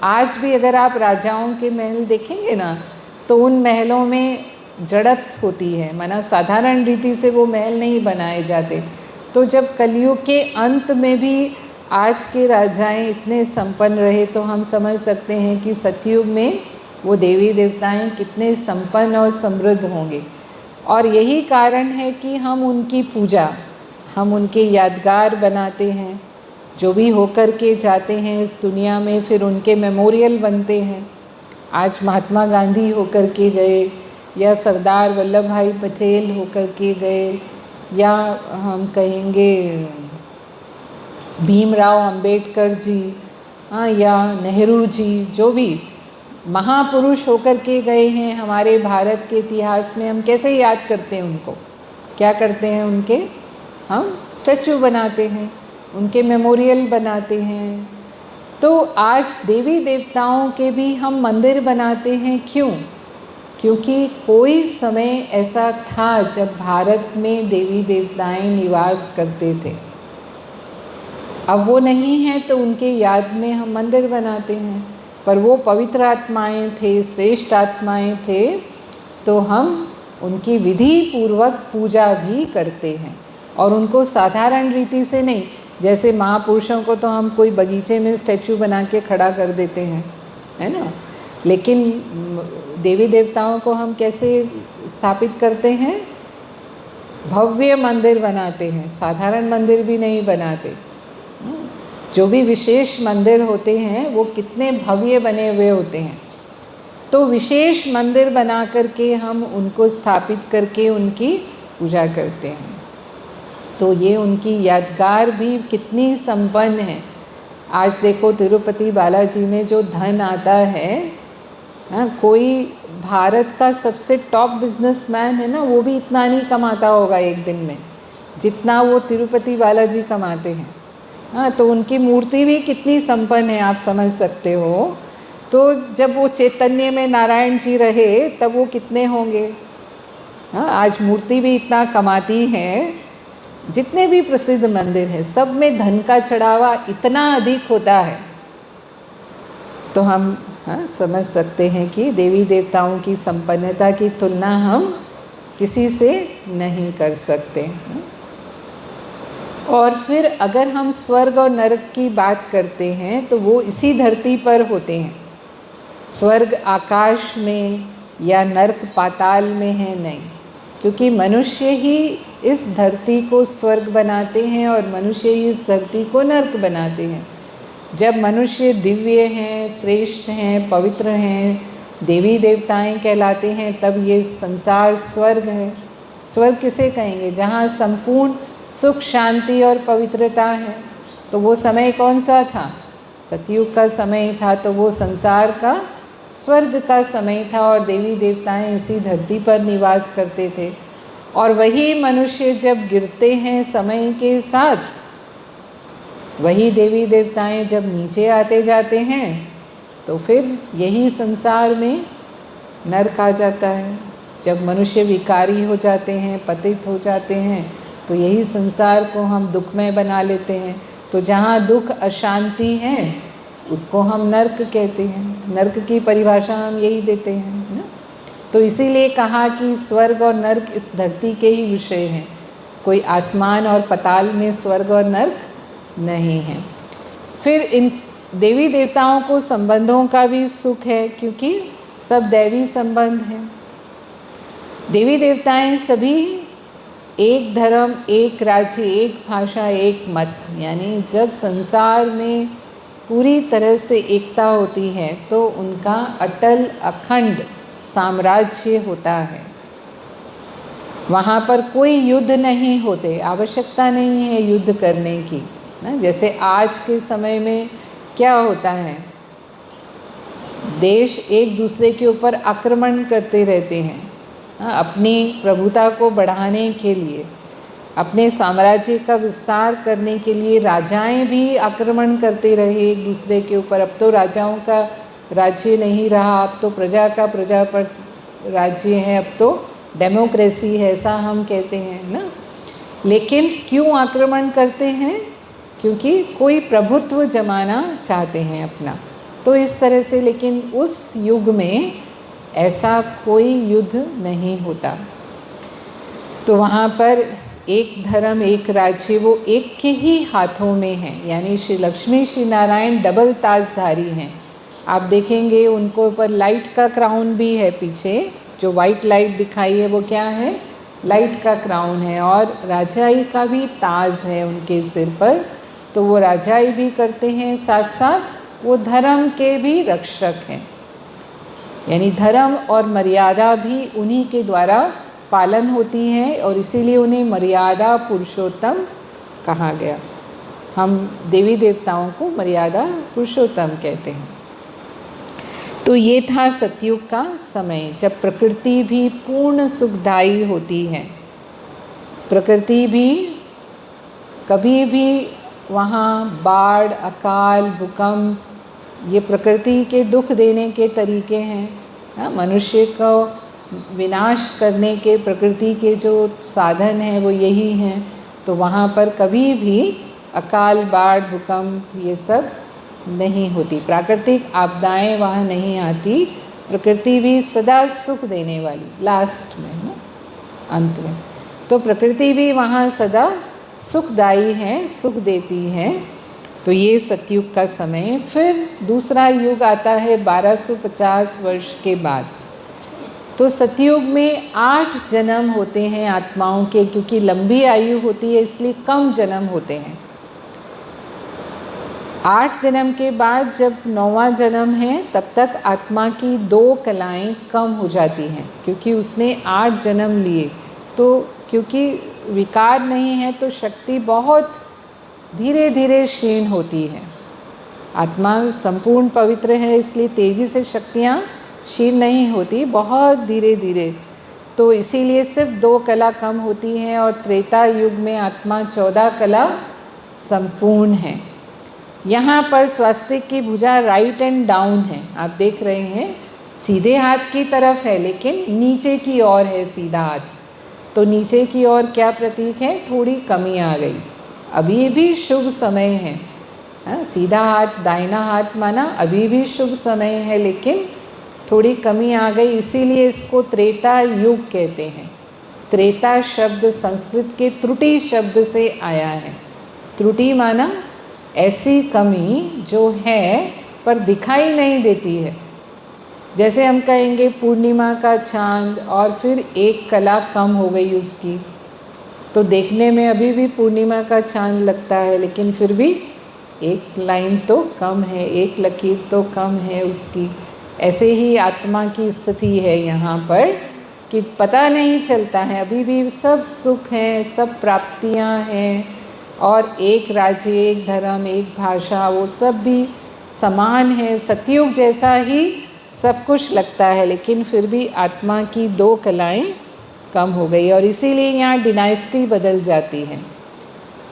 आज भी अगर आप राजाओं के महल देखेंगे ना, तो उन महलों में जड़त होती है, माना साधारण रीति से वो महल नहीं बनाए जाते। तो जब कलयुग के अंत में भी आज के राजाएं इतने संपन्न रहे, तो हम समझ सकते हैं कि सतयुग में वो देवी देवताएं कितने संपन्न और समृद्ध होंगे। और यही कारण है कि हम उनकी पूजा, हम उनके यादगार बनाते हैं। जो भी होकर के जाते हैं इस दुनिया में, फिर उनके मेमोरियल बनते हैं। आज महात्मा गांधी होकर के गए, या सरदार वल्लभ भाई पटेल होकर के गए, या हम कहेंगे भीमराव अंबेडकर जी, या नेहरू जी, जो भी महापुरुष होकर के गए हैं हमारे भारत के इतिहास में, हम कैसे याद करते हैं उनको? क्या करते हैं उनके? हम स्टैचू बनाते हैं, उनके मेमोरियल बनाते हैं। तो आज देवी देवताओं के भी हम मंदिर बनाते हैं। क्यों? क्योंकि कोई समय ऐसा था जब भारत में देवी देवताएं निवास करते थे। अब वो नहीं है, तो उनके याद में हम मंदिर बनाते हैं। पर वो पवित्र आत्माएं थे, श्रेष्ठ आत्माएं थे, तो हम उनकी विधि पूर्वक पूजा भी करते हैं, और उनको साधारण रीति से नहीं, जैसे महापुरुषों को तो हम कोई बगीचे में स्टैचू बना के खड़ा कर देते हैं, है ना, लेकिन देवी देवताओं को हम कैसे स्थापित करते हैं? भव्य मंदिर बनाते हैं, साधारण मंदिर भी नहीं बनाते। जो भी विशेष मंदिर होते हैं वो कितने भव्य बने हुए होते हैं। तो विशेष मंदिर बना करके हम उनको स्थापित करके उनकी पूजा करते हैं। तो ये उनकी यादगार भी कितनी संपन्न है। आज देखो तिरुपति बालाजी में जो धन आता है, कोई भारत का सबसे टॉप बिजनेसमैन है ना, वो भी इतना नहीं कमाता होगा एक दिन में जितना वो तिरुपति बालाजी कमाते हैं। हाँ, तो उनकी मूर्ति भी कितनी संपन्न है, आप समझ सकते हो। तो जब वो चैतन्य में नारायण जी रहे तब वो कितने होंगे। हाँ, आज मूर्ति भी इतना कमाती है। जितने भी प्रसिद्ध मंदिर हैं सब में धन का चढ़ावा इतना अधिक होता है। तो हम समझ सकते हैं कि देवी देवताओं की संपन्नता की तुलना हम किसी से नहीं कर सकते। और फिर अगर हम स्वर्ग और नरक की बात करते हैं तो वो इसी धरती पर होते हैं। स्वर्ग आकाश में या नरक पाताल में है नहीं, क्योंकि मनुष्य ही इस धरती को स्वर्ग बनाते हैं और मनुष्य ही इस धरती को नरक बनाते हैं। जब मनुष्य दिव्य हैं, श्रेष्ठ हैं, पवित्र हैं, देवी देवताएं कहलाते हैं, तब ये संसार स्वर्ग है। स्वर्ग किसे कहेंगे? जहाँ संपूर्ण सुख, शांति और पवित्रता है। तो वो समय कौन सा था? सतयुग का समय था। तो वो संसार का स्वर्ग का समय था और देवी देवताएं इसी धरती पर निवास करते थे। और वही मनुष्य जब गिरते हैं समय के साथ, वही देवी देवताएं जब नीचे आते जाते हैं, तो फिर यही संसार में नरक आ जाता है। जब मनुष्य विकारी हो जाते हैं, पतित हो जाते हैं, तो यही संसार को हम दुखमय बना लेते हैं। तो जहाँ दुख, अशांति है उसको हम नरक कहते हैं। नरक की परिभाषा हम यही देते हैं ना। तो इसीलिए कहा कि स्वर्ग और नरक इस धरती के ही विषय हैं। कोई आसमान और पताल में स्वर्ग और नरक नहीं है। फिर इन देवी देवताओं को संबंधों का भी सुख है, क्योंकि सब दैवी संबंध हैं। देवी देवताएं सभी एक धर्म, एक राज्य, एक भाषा, एक मत, यानी जब संसार में पूरी तरह से एकता होती है तो उनका अटल अखंड साम्राज्य होता है। वहाँ पर कोई युद्ध नहीं होते, आवश्यकता नहीं है युद्ध करने की ना। जैसे आज के समय में क्या होता है, देश एक दूसरे के ऊपर आक्रमण करते रहते हैं अपनी प्रभुता को बढ़ाने के लिए, अपने साम्राज्य का विस्तार करने के लिए। राजाएं भी आक्रमण करते रहे एक दूसरे के ऊपर। अब तो राजाओं का राज्य नहीं रहा, अब तो प्रजा का प्रजा पर राज्य है, अब तो डेमोक्रेसी है, ऐसा हम कहते हैं ना। लेकिन क्यों आक्रमण करते हैं? क्योंकि कोई प्रभुत्व जमाना चाहते हैं अपना। तो इस तरह से, लेकिन उस युग में ऐसा कोई युद्ध नहीं होता। तो वहाँ पर एक धर्म, एक राज्य, वो एक के ही हाथों में है। यानी श्री लक्ष्मी, श्री नारायण डबल ताजधारी हैं। आप देखेंगे उनको ऊपर लाइट का क्राउन भी है पीछे, जो वाइट लाइट दिखाई है वो क्या है? लाइट का क्राउन है। और राजाई का भी ताज है उनके सिर पर। तो वो राजाई भी करते हैं, साथ साथ वो धर्म के भी रक्षक हैं। यानी धर्म और मर्यादा भी उन्हीं के द्वारा पालन होती है, और इसीलिए उन्हें मर्यादा पुरुषोत्तम कहा गया। हम देवी देवताओं को मर्यादा पुरुषोत्तम कहते हैं। तो ये था सतयुग का समय, जब प्रकृति भी पूर्ण सुखदायी होती है। प्रकृति भी कभी भी वहाँ बाढ़, अकाल, भूकंप, ये प्रकृति के दुख देने के तरीके हैं। मनुष्य को विनाश करने के प्रकृति के जो साधन हैं वो यही हैं। तो वहाँ पर कभी भी अकाल, बाढ़, भूकंप ये सब नहीं होती। प्राकृतिक आपदाएं वहाँ नहीं आती। प्रकृति भी सदा सुख देने वाली, लास्ट में ना। अंत में। तो प्रकृति भी वहाँ सदा सुखदायी है, सुख देती है। तो ये सतयुग का समय। फिर दूसरा युग आता है 1250 वर्ष के बाद। तो सतयुग में 8 जन्म होते हैं आत्माओं के, क्योंकि लंबी आयु होती है इसलिए कम जन्म होते हैं। 8 जन्म के बाद जब 9वां जन्म है तब तक आत्मा की 2 कलाएं कम हो जाती हैं, क्योंकि उसने 8 जन्म लिए। तो क्योंकि विकार नहीं है तो शक्ति बहुत धीरे धीरे क्षीण होती है। आत्मा संपूर्ण पवित्र है इसलिए तेजी से शक्तियाँ क्षीण नहीं होती, बहुत धीरे धीरे। तो इसीलिए सिर्फ 2 कला कम होती हैं। और त्रेता युग में आत्मा 14 कला संपूर्ण है। यहाँ पर स्वास्तिक की भुजा राइट एंड डाउन है, आप देख रहे हैं। सीधे हाथ की तरफ है लेकिन नीचे की ओर है सीधा हाथ। तो नीचे की ओर क्या प्रतीक है? थोड़ी कमी आ गई। अभी भी शुभ समय है, सीधा हाथ दाहिना हाथ माना, अभी भी शुभ समय है, लेकिन थोड़ी कमी आ गई, इसीलिए इसको त्रेता युग कहते हैं। त्रेता शब्द संस्कृत के त्रुटि शब्द से आया है। त्रुटि माना ऐसी कमी जो है पर दिखाई नहीं देती है। जैसे हम कहेंगे पूर्णिमा का चांद और फिर 1 कला कम हो गई उसकी, तो देखने में अभी भी पूर्णिमा का चांद लगता है, लेकिन फिर भी 1 लाइन तो कम है, 1 लकीर तो कम है उसकी। ऐसे ही आत्मा की स्थिति है यहाँ पर कि पता नहीं चलता है, अभी भी सब सुख हैं, सब प्राप्तियाँ हैं, और एक राज्य, एक धर्म, एक भाषा, वो सब भी समान है, सतयुग जैसा ही सब कुछ लगता है, लेकिन फिर भी आत्मा की 2 कलाएं कम हो गई। और इसीलिए यहाँ डिनाइस्टी बदल जाती है।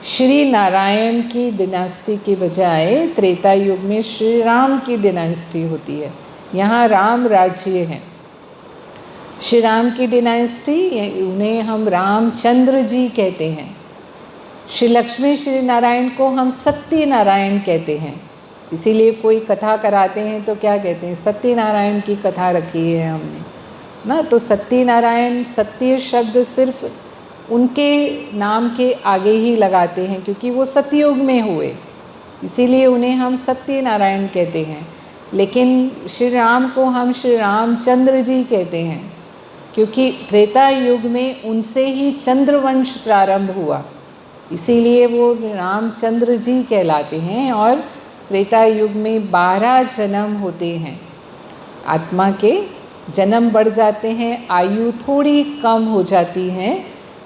श्री नारायण की डिनास्टी के बजाय त्रेता युग में श्री राम की डिनास्टी होती है। यहाँ राम राज्य है। श्री राम की डिनास्टी, उन्हें हम रामचंद्र जी कहते हैं। श्री लक्ष्मी श्री नारायण को हम सत्यनारायण कहते हैं। इसीलिए कोई कथा कराते हैं तो क्या कहते हैं? सत्यनारायण की कथा रखी है हमने ना। तो सत्यनारायण, सत्य शब्द सिर्फ उनके नाम के आगे ही लगाते हैं क्योंकि वो सतयुग में हुए, इसीलिए उन्हें हम सत्यनारायण कहते हैं। लेकिन श्री राम को हम श्री रामचंद्र जी कहते हैं क्योंकि त्रेता युग में उनसे ही चंद्रवंश प्रारंभ हुआ, इसीलिए वो रामचंद्र जी कहलाते हैं। और त्रेता युग में 12 जन्म होते हैं। आत्मा के जन्म बढ़ जाते हैं, आयु थोड़ी कम हो जाती है।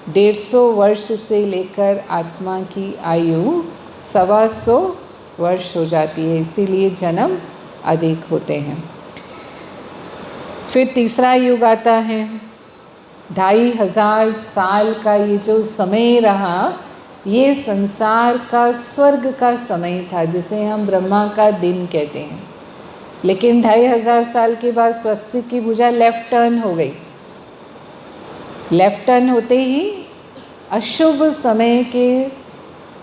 150 वर्ष से लेकर आत्मा की आयु 125 वर्ष हो जाती है, इसीलिए जन्म अधिक होते हैं। फिर तीसरा युग आता है। 2500 साल का ये जो समय रहा, ये संसार का स्वर्ग का समय था, जिसे हम ब्रह्मा का दिन कहते हैं। लेकिन 2500 साल के बाद स्वस्तिक की भुजा लेफ्ट टर्न हो गई। लेफ्ट टर्न होते ही अशुभ समय के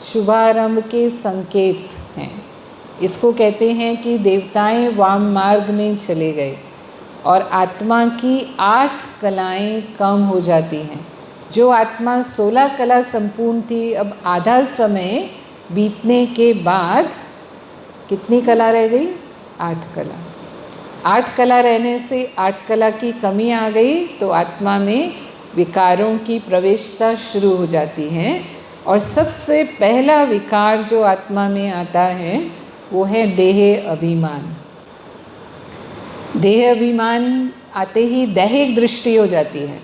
शुभारंभ के संकेत हैं। इसको कहते हैं कि देवताएं वाम मार्ग में चले गए और आत्मा की 8 कलाएं कम हो जाती हैं। जो आत्मा 16 कला संपूर्ण थी, अब आधा समय बीतने के बाद कितनी कला रह गई? 8 कला। 8 कला रहने से 8 कला की कमी आ गई, तो आत्मा में विकारों की प्रवेशता शुरू हो जाती है। और सबसे पहला विकार जो आत्मा में आता है वो है देह अभिमान। देह अभिमान आते ही दैहिक दृष्टि हो जाती है।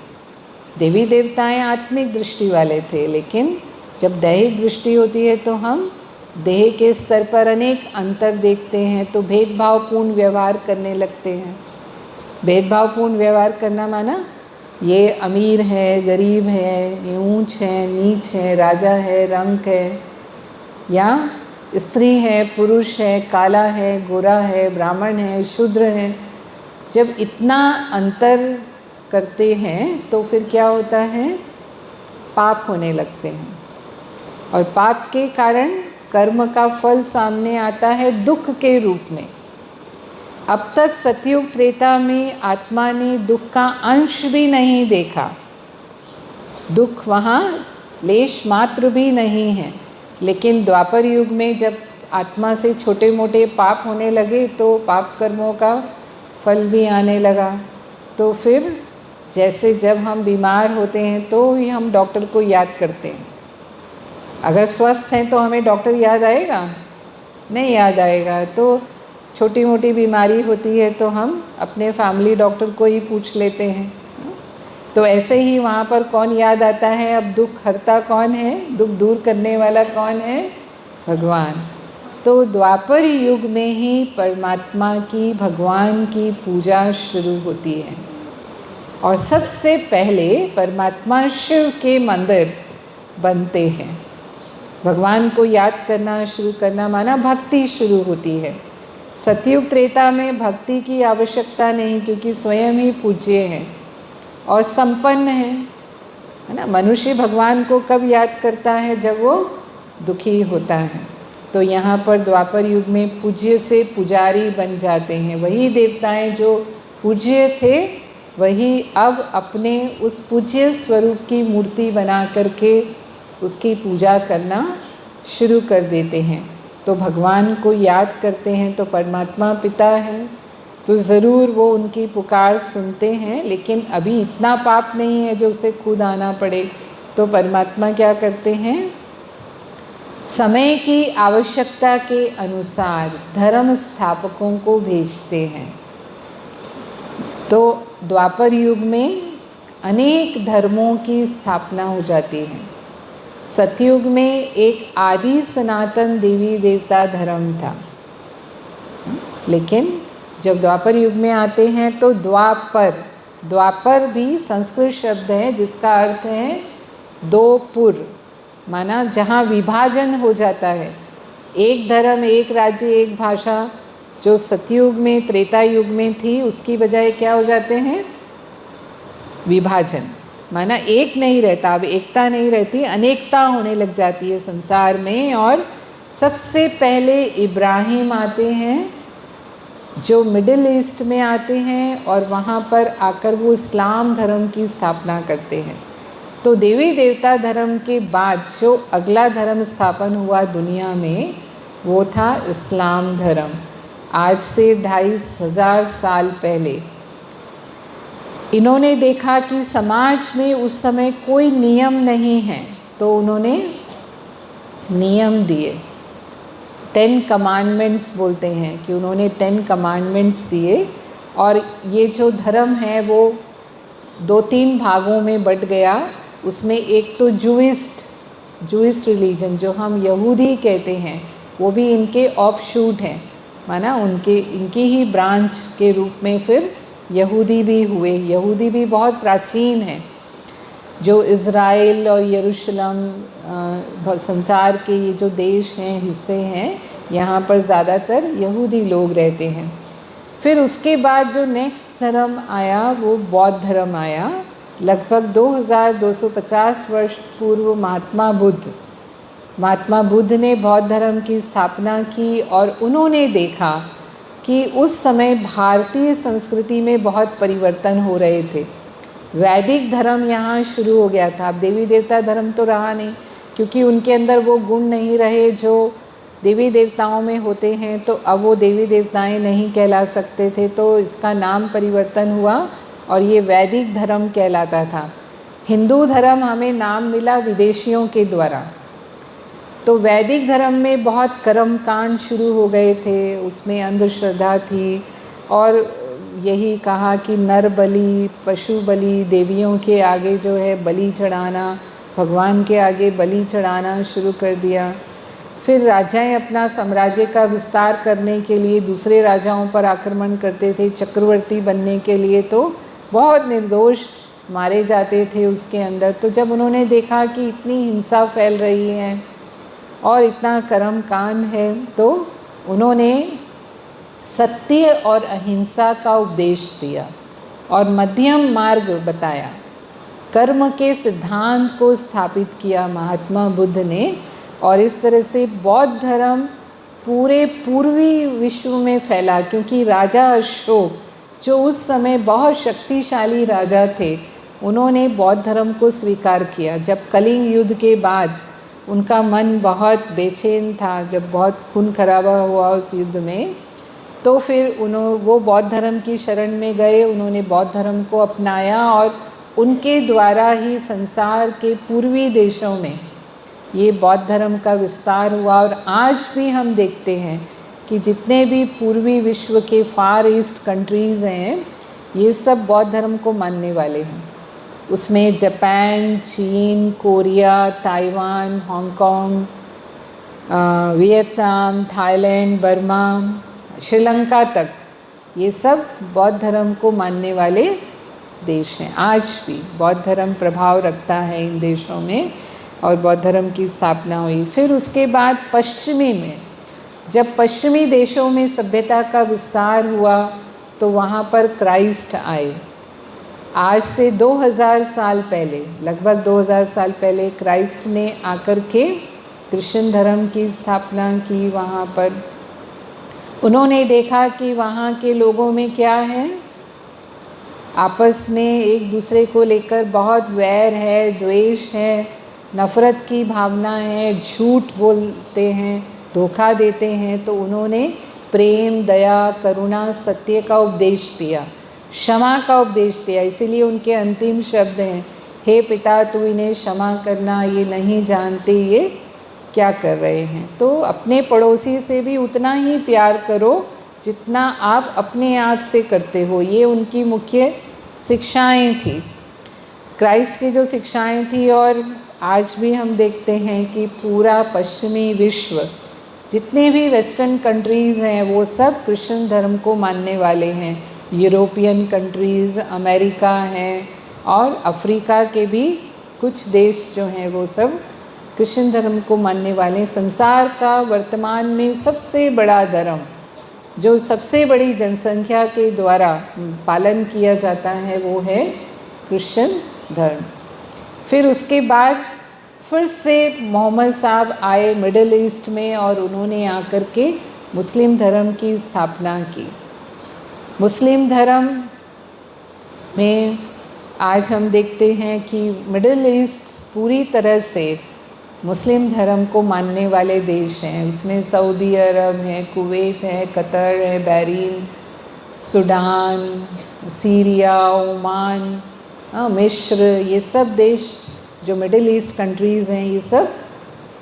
देवी देवताएं आत्मिक दृष्टि वाले थे, लेकिन जब दैहिक दृष्टि होती है तो हम देह के स्तर पर अनेक अंतर देखते हैं, तो भेदभावपूर्ण व्यवहार करने लगते हैं। भेदभावपूर्ण व्यवहार करना माना ये अमीर है, गरीब है, ये ऊंच है, नीच है, राजा है, रंक है, या स्त्री है, पुरुष है, काला है, गोरा है, ब्राह्मण है, शूद्र है। जब इतना अंतर करते हैं तो फिर क्या होता है? पाप होने लगते हैं, और पाप के कारण कर्म का फल सामने आता है दुख के रूप में। अब तक सतयुग त्रेता में आत्मा ने दुख का अंश भी नहीं देखा, दुख वहाँ लेश मात्र भी नहीं है। लेकिन द्वापर युग में जब आत्मा से छोटे मोटे पाप होने लगे तो पाप कर्मों का फल भी आने लगा। तो फिर जैसे जब हम बीमार होते हैं तो ही हम डॉक्टर को याद करते हैं। अगर स्वस्थ हैं तो हमें डॉक्टर याद आएगा? नहीं याद आएगा। तो छोटी मोटी बीमारी होती है तो हम अपने फैमिली डॉक्टर को ही पूछ लेते हैं। तो ऐसे ही वहाँ पर कौन याद आता है? अब दुख हरता कौन है? दुख दूर करने वाला कौन है? भगवान। तो द्वापर युग में ही परमात्मा की, भगवान की पूजा शुरू होती है। और सबसे पहले परमात्मा शिव के मंदिर बनते हैं। भगवान को याद करना शुरू करना माना भक्ति शुरू होती है। सतयुग त्रेता में भक्ति की आवश्यकता नहीं, क्योंकि स्वयं ही पूज्य हैं और संपन्न है ना। मनुष्य भगवान को कब याद करता है? जब वो दुखी होता है। तो यहाँ पर द्वापर युग में पूज्य से पुजारी बन जाते हैं। वही देवताएं जो पूज्य थे वही अब अपने उस पूज्य स्वरूप की मूर्ति बना करके उसकी पूजा करना शुरू कर देते हैं। तो भगवान को याद करते हैं तो परमात्मा पिता है, तो ज़रूर वो उनकी पुकार सुनते हैं। लेकिन अभी इतना पाप नहीं है जो उसे खुद आना पड़े। तो परमात्मा क्या करते हैं? समय की आवश्यकता के अनुसार धर्म स्थापकों को भेजते हैं। तो द्वापर युग में अनेक धर्मों की स्थापना हो जाती है। सतयुग में एक आदि सनातन देवी देवता धर्म था। लेकिन जब द्वापर युग में आते हैं तो द्वापर भी संस्कृत शब्द है जिसका अर्थ है दो पुर, माना जहाँ विभाजन हो जाता है। एक धर्म, एक राज्य, एक भाषा जो सतयुग में, त्रेता युग में थी, उसकी बजाय क्या हो जाते हैं? विभाजन। माना एक नहीं रहता, अब एकता नहीं रहती, अनेकता होने लग जाती है संसार में। और सबसे पहले इब्राहिम आते हैं जो मिडिल ईस्ट में आते हैं और वहाँ पर आकर वो इस्लाम धर्म की स्थापना करते हैं। तो देवी देवता धर्म के बाद जो अगला धर्म स्थापन हुआ दुनिया में वो था इस्लाम धर्म। आज से 2500 साल पहले इन्होंने देखा कि समाज में उस समय कोई नियम नहीं है, तो उन्होंने नियम दिए। 10 कमांडमेंट्स बोलते हैं कि उन्होंने 10 कमांडमेंट्स दिए। और ये जो धर्म है वो 2-3 भागों में बट गया। उसमें एक तो जूइस्ट रिलीजन जो हम यहूदी कहते हैं, वो भी इनके ऑफशूट हैं, माना इनकी ही ब्रांच के रूप में फिर यहूदी भी हुए। यहूदी भी बहुत प्राचीन है। जो इज़राइल और यरूशलेम संसार के ये जो देश हैं, हिस्से हैं, यहाँ पर ज़्यादातर यहूदी लोग रहते हैं। फिर उसके बाद जो नेक्स्ट धर्म आया वो बौद्ध धर्म आया। लगभग 2250 वर्ष पूर्व महात्मा बुद्ध ने बौद्ध धर्म की स्थापना की। और उन्होंने देखा कि उस समय भारतीय संस्कृति में बहुत परिवर्तन हो रहे थे। वैदिक धर्म यहाँ शुरू हो गया था। अब देवी देवता धर्म तो रहा नहीं, क्योंकि उनके अंदर वो गुण नहीं रहे जो देवी देवताओं में होते हैं। तो अब वो देवी देवताएं नहीं कहला सकते थे, तो इसका नाम परिवर्तन हुआ और ये वैदिक धर्म कहलाता था। हिंदू धर्म हमें नाम मिला विदेशियों के द्वारा। तो वैदिक धर्म में बहुत कर्म कांड शुरू हो गए थे, उसमें अंधश्रद्धा थी और यही कहा कि नर बलि, पशु बलि, देवियों के आगे जो है बलि चढ़ाना, भगवान के आगे बलि चढ़ाना शुरू कर दिया। फिर राजाएं अपना साम्राज्य का विस्तार करने के लिए दूसरे राजाओं पर आक्रमण करते थे चक्रवर्ती बनने के लिए, तो बहुत निर्दोष मारे जाते थे उसके अंदर। तो जब उन्होंने देखा कि इतनी हिंसा फैल रही है और इतना कर्म कांड है, तो उन्होंने सत्य और अहिंसा का उपदेश दिया और मध्यम मार्ग बताया। कर्म के सिद्धांत को स्थापित किया महात्मा बुद्ध ने। और इस तरह से बौद्ध धर्म पूरे पूर्वी विश्व में फैला, क्योंकि राजा अशोक जो उस समय बहुत शक्तिशाली राजा थे, उन्होंने बौद्ध धर्म को स्वीकार किया। जब कलिंग युद्ध के बाद उनका मन बहुत बेचैन था, जब बहुत खून खराबा हुआ उस युद्ध में, तो फिर वो बौद्ध धर्म की शरण में गए। उन्होंने बौद्ध धर्म को अपनाया और उनके द्वारा ही संसार के पूर्वी देशों में ये बौद्ध धर्म का विस्तार हुआ। और आज भी हम देखते हैं कि जितने भी पूर्वी विश्व के फार ईस्ट कंट्रीज़ हैं, ये सब बौद्ध धर्म को मानने वाले हैं। उसमें जापान, चीन, Korea, Taiwan, Hong Kong, Vietnam, Thailand, Burma, Sri Lanka तक, ये सब बौद्ध धर्म को मानने वाले देश हैं। आज भी बौद्ध धर्म प्रभाव रखता है इन देशों में और बौद्ध धर्म की स्थापना हुई। फिर उसके बाद पश्चिमी में, जब पश्चिमी देशों में सभ्यता का विस्तार हुआ तो वहाँ पर क्राइस्ट आए। आज से 2000 साल पहले, लगभग 2000 साल पहले क्राइस्ट ने आकर के कृष्ण धर्म की स्थापना की। वहाँ पर उन्होंने देखा कि वहाँ के लोगों में क्या है, आपस में एक दूसरे को लेकर बहुत वैर है, द्वेष है, नफ़रत की भावना है, झूठ बोलते हैं, धोखा देते हैं। तो उन्होंने प्रेम, दया, करुणा, सत्य का उपदेश दिया, क्षमा का उपदेश दिया। इसीलिए उनके अंतिम शब्द हैं, हे पिता तू इन्हें क्षमा करना, ये नहीं जानते ये क्या कर रहे हैं। तो अपने पड़ोसी से भी उतना ही प्यार करो जितना आप अपने आप से करते हो। ये उनकी मुख्य शिक्षाएं थी, क्राइस्ट की जो शिक्षाएं थी। और आज भी हम देखते हैं कि पूरा पश्चिमी विश्व, जितने भी वेस्टर्न कंट्रीज़ हैं, वो सब कृष्ण धर्म को मानने वाले हैं। यूरोपियन कंट्रीज़, अमेरिका हैं और अफ्रीका के भी कुछ देश जो हैं वो सब कृष्ण धर्म को मानने वाले। संसार का वर्तमान में सबसे बड़ा धर्म, जो सबसे बड़ी जनसंख्या के द्वारा पालन किया जाता है, वो है कृष्ण धर्म। फिर उसके बाद फिर से मोहम्मद साहब आए मिडिल ईस्ट में और उन्होंने आकर के मुस्लिम धर्म की स्थापना की। मुस्लिम धर्म में आज हम देखते हैं कि मिडिल ईस्ट पूरी तरह से मुस्लिम धर्म को मानने वाले देश हैं। उसमें सऊदी अरब है, कुवैत है, कतर है, बहरीन, सूडान, सीरिया, ओमान, मिस्र, ये सब देश जो मिडिल ईस्ट कंट्रीज़ हैं, ये सब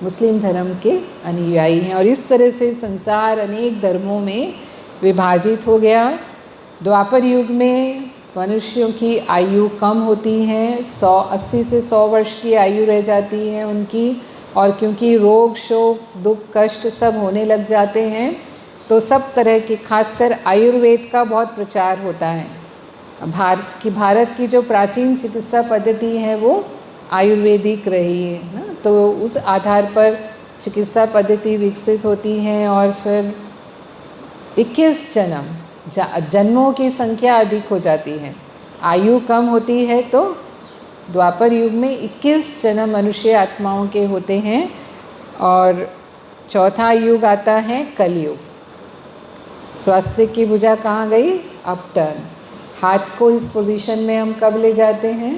मुस्लिम धर्म के अनुयायी हैं। और इस तरह से संसार अनेक धर्मों में विभाजित हो गया। द्वापर युग में मनुष्यों की आयु कम होती है, 80 से 100 वर्ष की आयु रह जाती है उनकी। और क्योंकि रोग, शोक, दुख, कष्ट सब होने लग जाते हैं, तो सब तरह के, खासकर आयुर्वेद का बहुत प्रचार होता है। भारत की जो प्राचीन चिकित्सा पद्धति है वो आयुर्वेदिक रही है ना, तो उस आधार पर चिकित्सा पद्धति विकसित होती है। और फिर 21 जन्मों की संख्या अधिक हो जाती है, आयु कम होती है। तो द्वापर युग में 21 जन्म मनुष्य आत्माओं के होते हैं। और चौथा युग आता है कलयुग। स्वास्थ्य की भुजा कहाँ गई? अपटर्न। हाथ को इस पोजीशन में हम कब ले जाते हैं?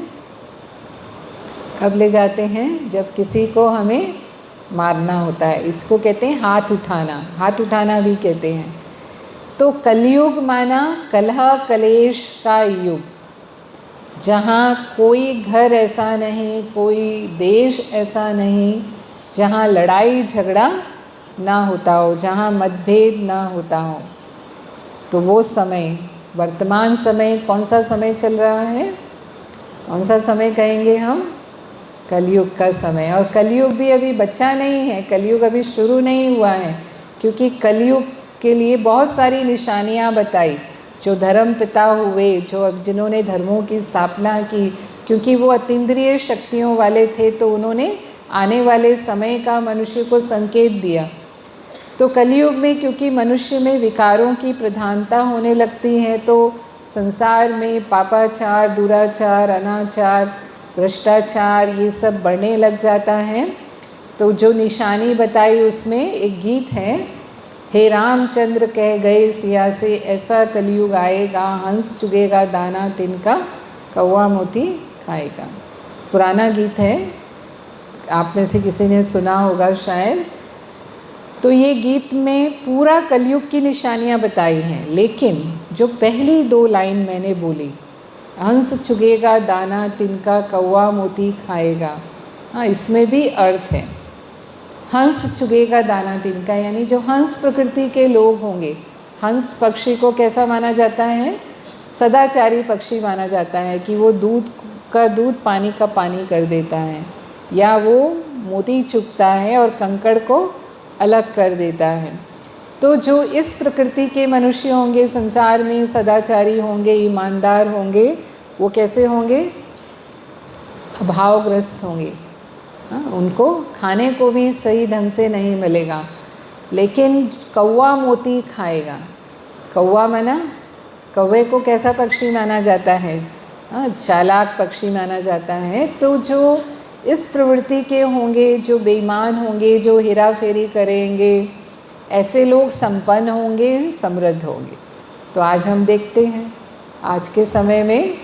कब ले जाते हैं? जब किसी को हमें मारना होता है। इसको कहते हैं हाथ उठाना, हाथ उठाना भी कहते हैं। तो कलयुग माना कलह कलेश का युग, जहाँ कोई घर ऐसा नहीं, कोई देश ऐसा नहीं जहाँ लड़ाई झगड़ा ना होता हो, जहाँ मतभेद ना होता हो। तो वो समय, वर्तमान समय कौन सा समय चल रहा है? कौन सा समय कहेंगे हम? कलयुग का समय। और कलयुग भी अभी बच्चा नहीं है, कलयुग अभी शुरू नहीं हुआ है। क्योंकि कलयुग के लिए बहुत सारी निशानियाँ बताई। जो धर्म पिता हुए, जिन्होंने धर्मों की स्थापना की, क्योंकि वो अतीन्द्रिय शक्तियों वाले थे, तो उन्होंने आने वाले समय का मनुष्य को संकेत दिया। तो कलयुग में क्योंकि मनुष्य में विकारों की प्रधानता होने लगती है, तो संसार में पापाचार, दुराचार, अनाचार, भ्रष्टाचार, ये सब बढ़ने लग जाता है। तो जो निशानी बताई उसमें एक गीत है, हे रामचंद्र कह गए सिया से, ऐसा कलयुग आएगा, हंस चुगेगा दाना तिनका, कौवा मोती खाएगा। पुराना गीत है, आप में से किसी ने सुना होगा शायद। तो ये गीत में पूरा कलयुग की निशानियाँ बताई हैं, लेकिन जो पहली 2 लाइन मैंने बोली, हंस चुगेगा दाना तिनका कौवा मोती खाएगा, हाँ इसमें भी अर्थ है। हंस चुगेगा दाना तिनका यानी जो हंस प्रकृति के लोग होंगे। हंस पक्षी को कैसा माना जाता है? सदाचारी पक्षी माना जाता है कि वो दूध का दूध पानी का पानी कर देता है, या वो मोती चुगता है और कंकड़ को अलग कर देता है। तो जो इस प्रकृति के मनुष्य होंगे, संसार में सदाचारी होंगे, ईमानदार होंगे, वो कैसे होंगे? अभावग्रस्त होंगे। उनको खाने को भी सही ढंग से नहीं मिलेगा। लेकिन कौवा मोती खाएगा। कौवा माना, कौवे को कैसा पक्षी माना जाता है? चालाक पक्षी माना जाता है। तो जो इस प्रवृत्ति के होंगे, जो बेईमान होंगे, जो हेरा फेरी करेंगे, ऐसे लोग संपन्न होंगे, समृद्ध होंगे। तो आज हम देखते हैं, आज के समय में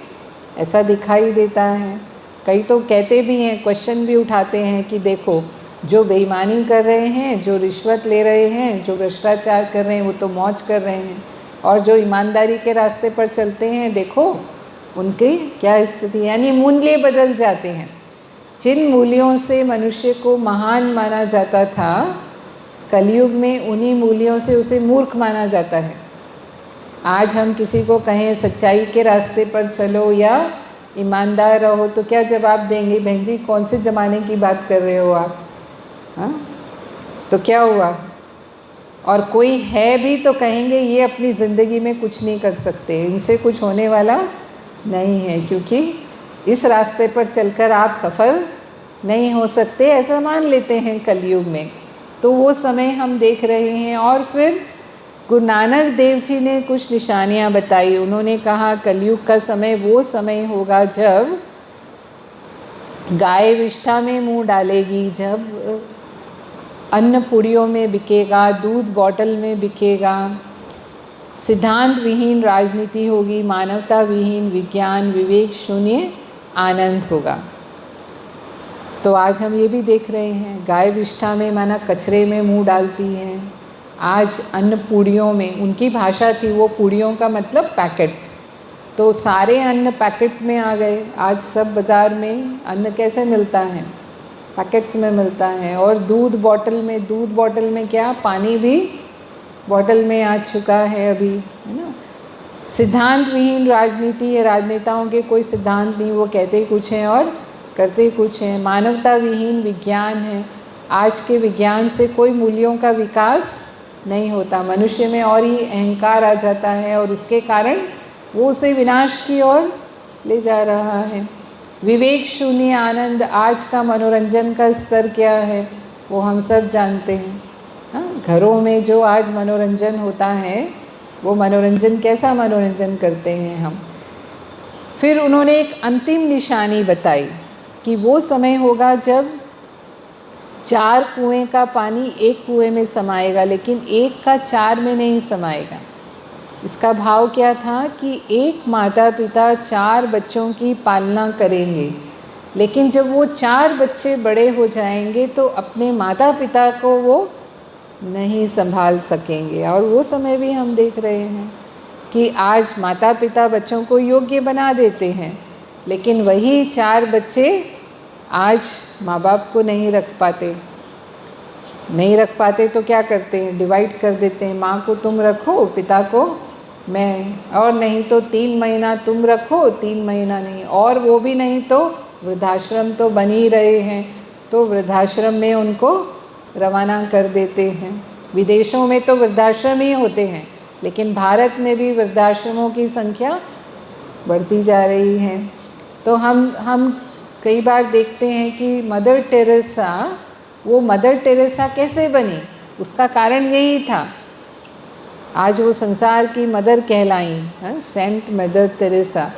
ऐसा दिखाई देता है। कई तो कहते भी हैं, क्वेश्चन भी उठाते हैं कि देखो जो बेईमानी कर रहे हैं, जो रिश्वत ले रहे हैं, जो भ्रष्टाचार कर रहे हैं, वो तो मौज कर रहे हैं, और जो ईमानदारी के रास्ते पर चलते हैं, देखो उनकी क्या स्थिति। यानी मूल्य बदल जाते हैं। जिन मूल्यों से मनुष्य को महान माना जाता था, कलयुग में उन्हीं मूल्यों से उसे मूर्ख माना जाता है। आज हम किसी को कहें सच्चाई के रास्ते पर चलो या ईमानदार रहो, तो क्या जवाब देंगे? बहन जी कौन से ज़माने की बात कर रहे हो आप? हाँ, तो क्या हुआ? और कोई है भी तो कहेंगे ये अपनी ज़िंदगी में कुछ नहीं कर सकते, इनसे कुछ होने वाला नहीं है, क्योंकि इस रास्ते पर चलकर आप सफल नहीं हो सकते, ऐसा मान लेते हैं कलयुग में। तो वो समय हम देख रहे हैं। और फिर गुरु नानक देव जी ने कुछ निशानियाँ बताई। उन्होंने कहा कलयुग का समय वो समय होगा जब गाय विष्ठा में मुंह डालेगी, जब अन्न पुड़ियों में बिकेगा, दूध बॉटल में बिकेगा, सिद्धांत विहीन राजनीति होगी, मानवता विहीन विज्ञान, विवेक शून्य आनंद होगा। तो आज हम ये भी देख रहे हैं, गाय विष्ठा में माना कचरे में मुंह डालती है। आज अन्न पूड़ियों में, उनकी भाषा थी वो पूड़ियों का मतलब पैकेट, तो सारे अन्न पैकेट में आ गए। आज सब बाज़ार में अन्न कैसे मिलता है? पैकेट्स में मिलता है। और दूध बॉटल में, दूध बॉटल में क्या, पानी भी बॉटल में आ चुका है अभी, है ना। सिद्धांत विहीन राजनीति है, राजनेताओं के कोई सिद्धांत नहीं, वो कहते कुछ हैं और करते कुछ हैं। मानवता विहीन विज्ञान है, आज के विज्ञान से कोई मूल्यों का विकास नहीं होता, मनुष्य में और ही अहंकार आ जाता है और उसके कारण वो उसे विनाश की ओर ले जा रहा है। विवेक शून्य आनंद, आज का मनोरंजन का स्तर क्या है वो हम सब जानते हैं। हाँ, घरों में जो आज मनोरंजन होता है, वो मनोरंजन कैसा मनोरंजन करते हैं हम। फिर उन्होंने एक अंतिम निशानी बताई कि वो समय होगा जब 4 कुएं का पानी एक कुएं में समाएगा, लेकिन एक का 4 में नहीं समाएगा। इसका भाव क्या था कि एक माता पिता 4 बच्चों की पालना करेंगे, लेकिन जब वो 4 बच्चे बड़े हो जाएंगे तो अपने माता पिता को वो नहीं संभाल सकेंगे। और वो समय भी हम देख रहे हैं कि आज माता पिता बच्चों को योग्य बना देते हैं, लेकिन वही 4 बच्चे आज माँ बाप को नहीं रख पाते तो क्या करते हैं? डिवाइड कर देते हैं, माँ को तुम रखो, पिता को मैं, और नहीं तो 3 महीना तुम रखो, 3 महीना नहीं, और वो भी नहीं तो वृद्धाश्रम तो बन ही रहे हैं, तो वृद्धाश्रम में उनको रवाना कर देते हैं। विदेशों में तो वृद्धाश्रम ही होते हैं, लेकिन भारत में भी वृद्धाश्रमों की संख्या बढ़ती जा रही है। तो हम कई बार देखते हैं कि मदर टेरेसा, वो मदर टेरेसा कैसे बनी? उसका कारण यही था, आज वो संसार की मदर कहलाई, सेंट मदर टेरेसा।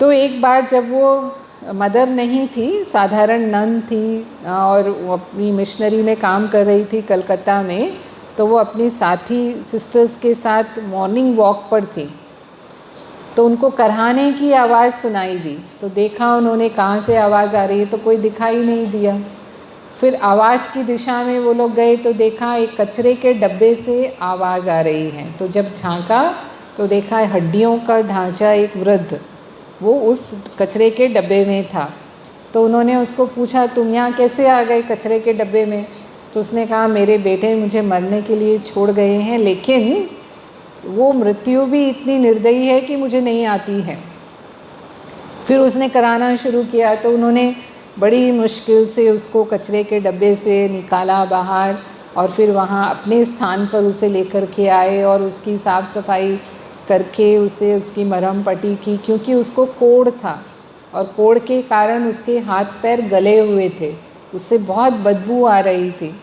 तो एक बार जब वो मदर नहीं थी, साधारण नन थी, और वो अपनी मिशनरी में काम कर रही थी कलकत्ता में, तो वो अपनी साथी सिस्टर्स के साथ मॉर्निंग वॉक पर थी। तो उनको कराहने की आवाज़ सुनाई दी। तो देखा उन्होंने कहाँ से आवाज़ आ रही है, तो कोई दिखाई नहीं दिया। फिर आवाज़ की दिशा में वो लोग गए तो देखा एक कचरे के डब्बे से आवाज़ आ रही है। तो जब झांका तो देखा हड्डियों का ढांचा एक वृद्ध वो उस कचरे के डब्बे में था। तो उन्होंने उसको पूछा, तुम यहाँ कैसे आ गए कचरे के डब्बे में? तो उसने कहा, मेरे बेटे मुझे मरने के लिए छोड़ गए हैं, लेकिन वो मृत्यु भी इतनी निर्दयी है कि मुझे नहीं आती है। फिर उसने कराना शुरू किया। तो उन्होंने बड़ी मुश्किल से उसको कचरे के डब्बे से निकाला बाहर और फिर वहाँ अपने स्थान पर उसे लेकर के आए और उसकी साफ़ सफाई करके उसे उसकी मरहम पट्टी की, क्योंकि उसको कोढ़ था और कोढ़ के कारण उसके हाथ पैर गले हुए थे, उससे बहुत बदबू आ रही थी।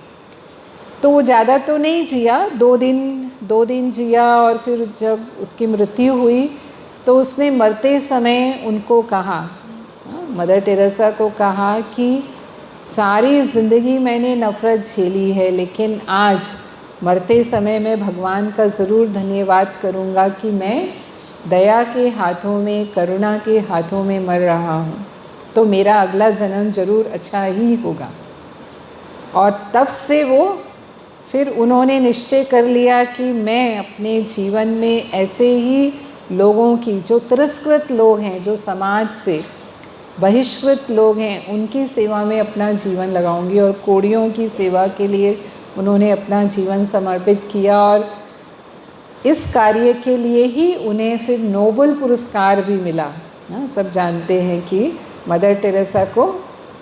तो वो ज़्यादा तो नहीं जिया, 2 दिन जिया। और फिर जब उसकी मृत्यु हुई तो उसने मरते समय उनको कहा, मदर टेरेसा को कहा कि सारी ज़िंदगी मैंने नफ़रत झेली है, लेकिन आज मरते समय मैं भगवान का ज़रूर धन्यवाद करूँगा कि मैं दया के हाथों में, करुणा के हाथों में मर रहा हूँ, तो मेरा अगला जन्म ज़रूर अच्छा ही होगा। और तब से वो फिर उन्होंने निश्चय कर लिया कि मैं अपने जीवन में ऐसे ही लोगों की, जो तिरस्कृत लोग हैं, जो समाज से बहिष्कृत लोग हैं, उनकी सेवा में अपना जीवन लगाऊंगी। और कोढ़ियों की सेवा के लिए उन्होंने अपना जीवन समर्पित किया और इस कार्य के लिए ही उन्हें फिर नोबेल पुरस्कार भी मिला। सब जानते हैं कि मदर टेरेसा को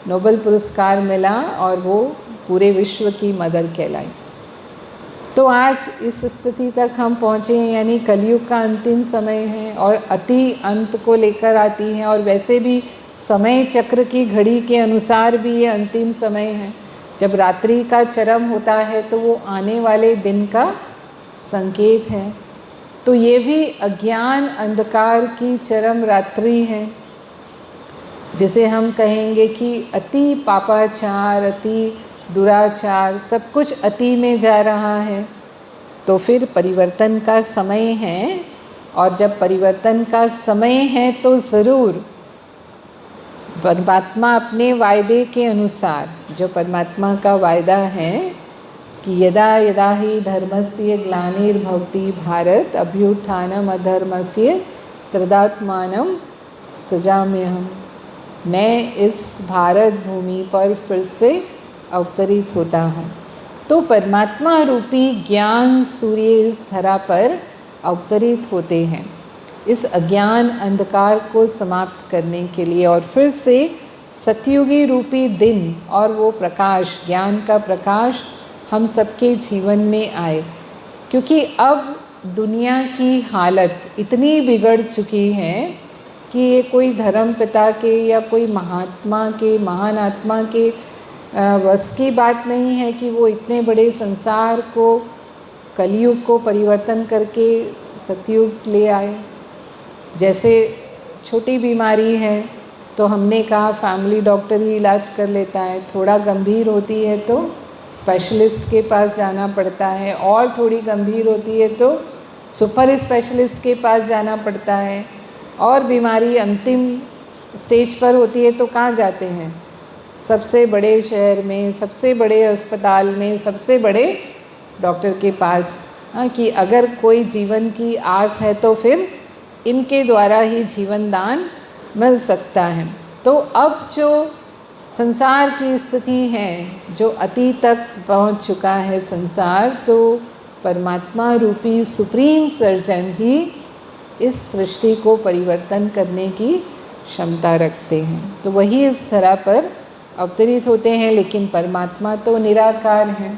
नोबेल पुरस्कार मिला और वो पूरे विश्व की मदर कहलाई। तो आज इस स्थिति तक हम पहुँचे हैं, यानी कलयुग का अंतिम समय है और अति अंत को लेकर आती है। और वैसे भी समय चक्र की घड़ी के अनुसार भी ये अंतिम समय है। जब रात्रि का चरम होता है तो वो आने वाले दिन का संकेत है। तो ये भी अज्ञान अंधकार की चरम रात्रि है, जिसे हम कहेंगे कि अति पापाचार, अति दुराचार, सब कुछ अति में जा रहा है। तो फिर परिवर्तन का समय है, और जब परिवर्तन का समय है तो ज़रूर परमात्मा अपने वायदे के अनुसार, जो परमात्मा का वायदा है कि यदा यदा ही धर्मस्य ग्लानिर्भवति भारत अभ्युत्थानम् अधर्मस्य तदात्मानं सृजाम्यहम्, मैं इस भारत भूमि पर फिर से अवतरित होता हूँ। तो परमात्मा रूपी ज्ञान सूर्य इस धरा पर अवतरित होते हैं इस अज्ञान अंधकार को समाप्त करने के लिए, और फिर से सतयुगी रूपी दिन और वो प्रकाश, ज्ञान का प्रकाश हम सबके जीवन में आए। क्योंकि अब दुनिया की हालत इतनी बिगड़ चुकी है कि ये कोई धर्म पिता के या कोई महात्मा के, महान आत्मा के बस की बात नहीं है कि वो इतने बड़े संसार को, कलयुग को परिवर्तन करके सतयुग ले आए। जैसे छोटी बीमारी है तो हमने कहा फैमिली डॉक्टर ही इलाज कर लेता है, थोड़ा गंभीर होती है तो स्पेशलिस्ट के पास जाना पड़ता है, और थोड़ी गंभीर होती है तो सुपर स्पेशलिस्ट के पास जाना पड़ता है, और बीमारी अंतिम स्टेज पर होती है तो कहाँ जाते हैं? सबसे बड़े शहर में, सबसे बड़े अस्पताल में, सबसे बड़े डॉक्टर के पास। कि अगर कोई जीवन की आस है तो फिर इनके द्वारा ही जीवन दान मिल सकता है। तो अब जो संसार की स्थिति है, जो अति तक पहुंच चुका है संसार, तो परमात्मा रूपी सुप्रीम सर्जन ही इस सृष्टि को परिवर्तन करने की क्षमता रखते हैं। तो वही इस धरा पर अवतरित होते हैं, लेकिन परमात्मा तो निराकार है।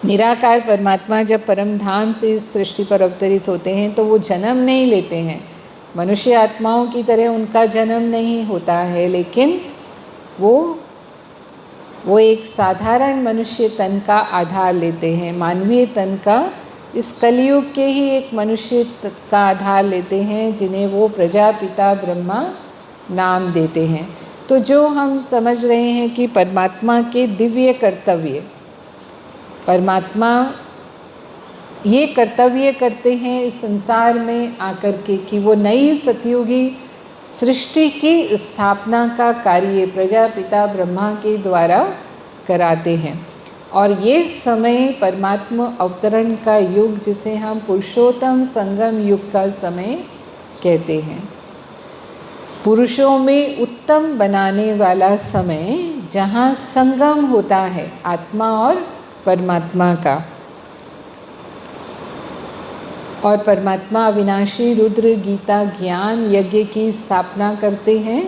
निराकार परमात्मा जब परम धाम से इस सृष्टि पर अवतरित होते हैं तो वो जन्म नहीं लेते हैं, मनुष्य आत्माओं की तरह उनका जन्म नहीं होता है, लेकिन वो एक साधारण मनुष्य तन का आधार लेते हैं, मानवीय तन का, इस कलयुग के ही एक मनुष्य का आधार लेते हैं, जिन्हें वो प्रजापिता ब्रह्मा नाम देते हैं। तो जो हम समझ रहे हैं कि परमात्मा के दिव्य कर्तव्य, परमात्मा ये कर्तव्य करते हैं इस संसार में आकर के कि वो नई सतयुगी सृष्टि की स्थापना का कार्य प्रजापिता ब्रह्मा के द्वारा कराते हैं। और ये समय परमात्मा अवतरण का युग, जिसे हम पुरुषोत्तम संगम युग का समय कहते हैं, पुरुषों में उत्तम बनाने वाला समय, जहाँ संगम होता है आत्मा और परमात्मा का। और परमात्मा अविनाशी रुद्र गीता ज्ञान यज्ञ की स्थापना करते हैं।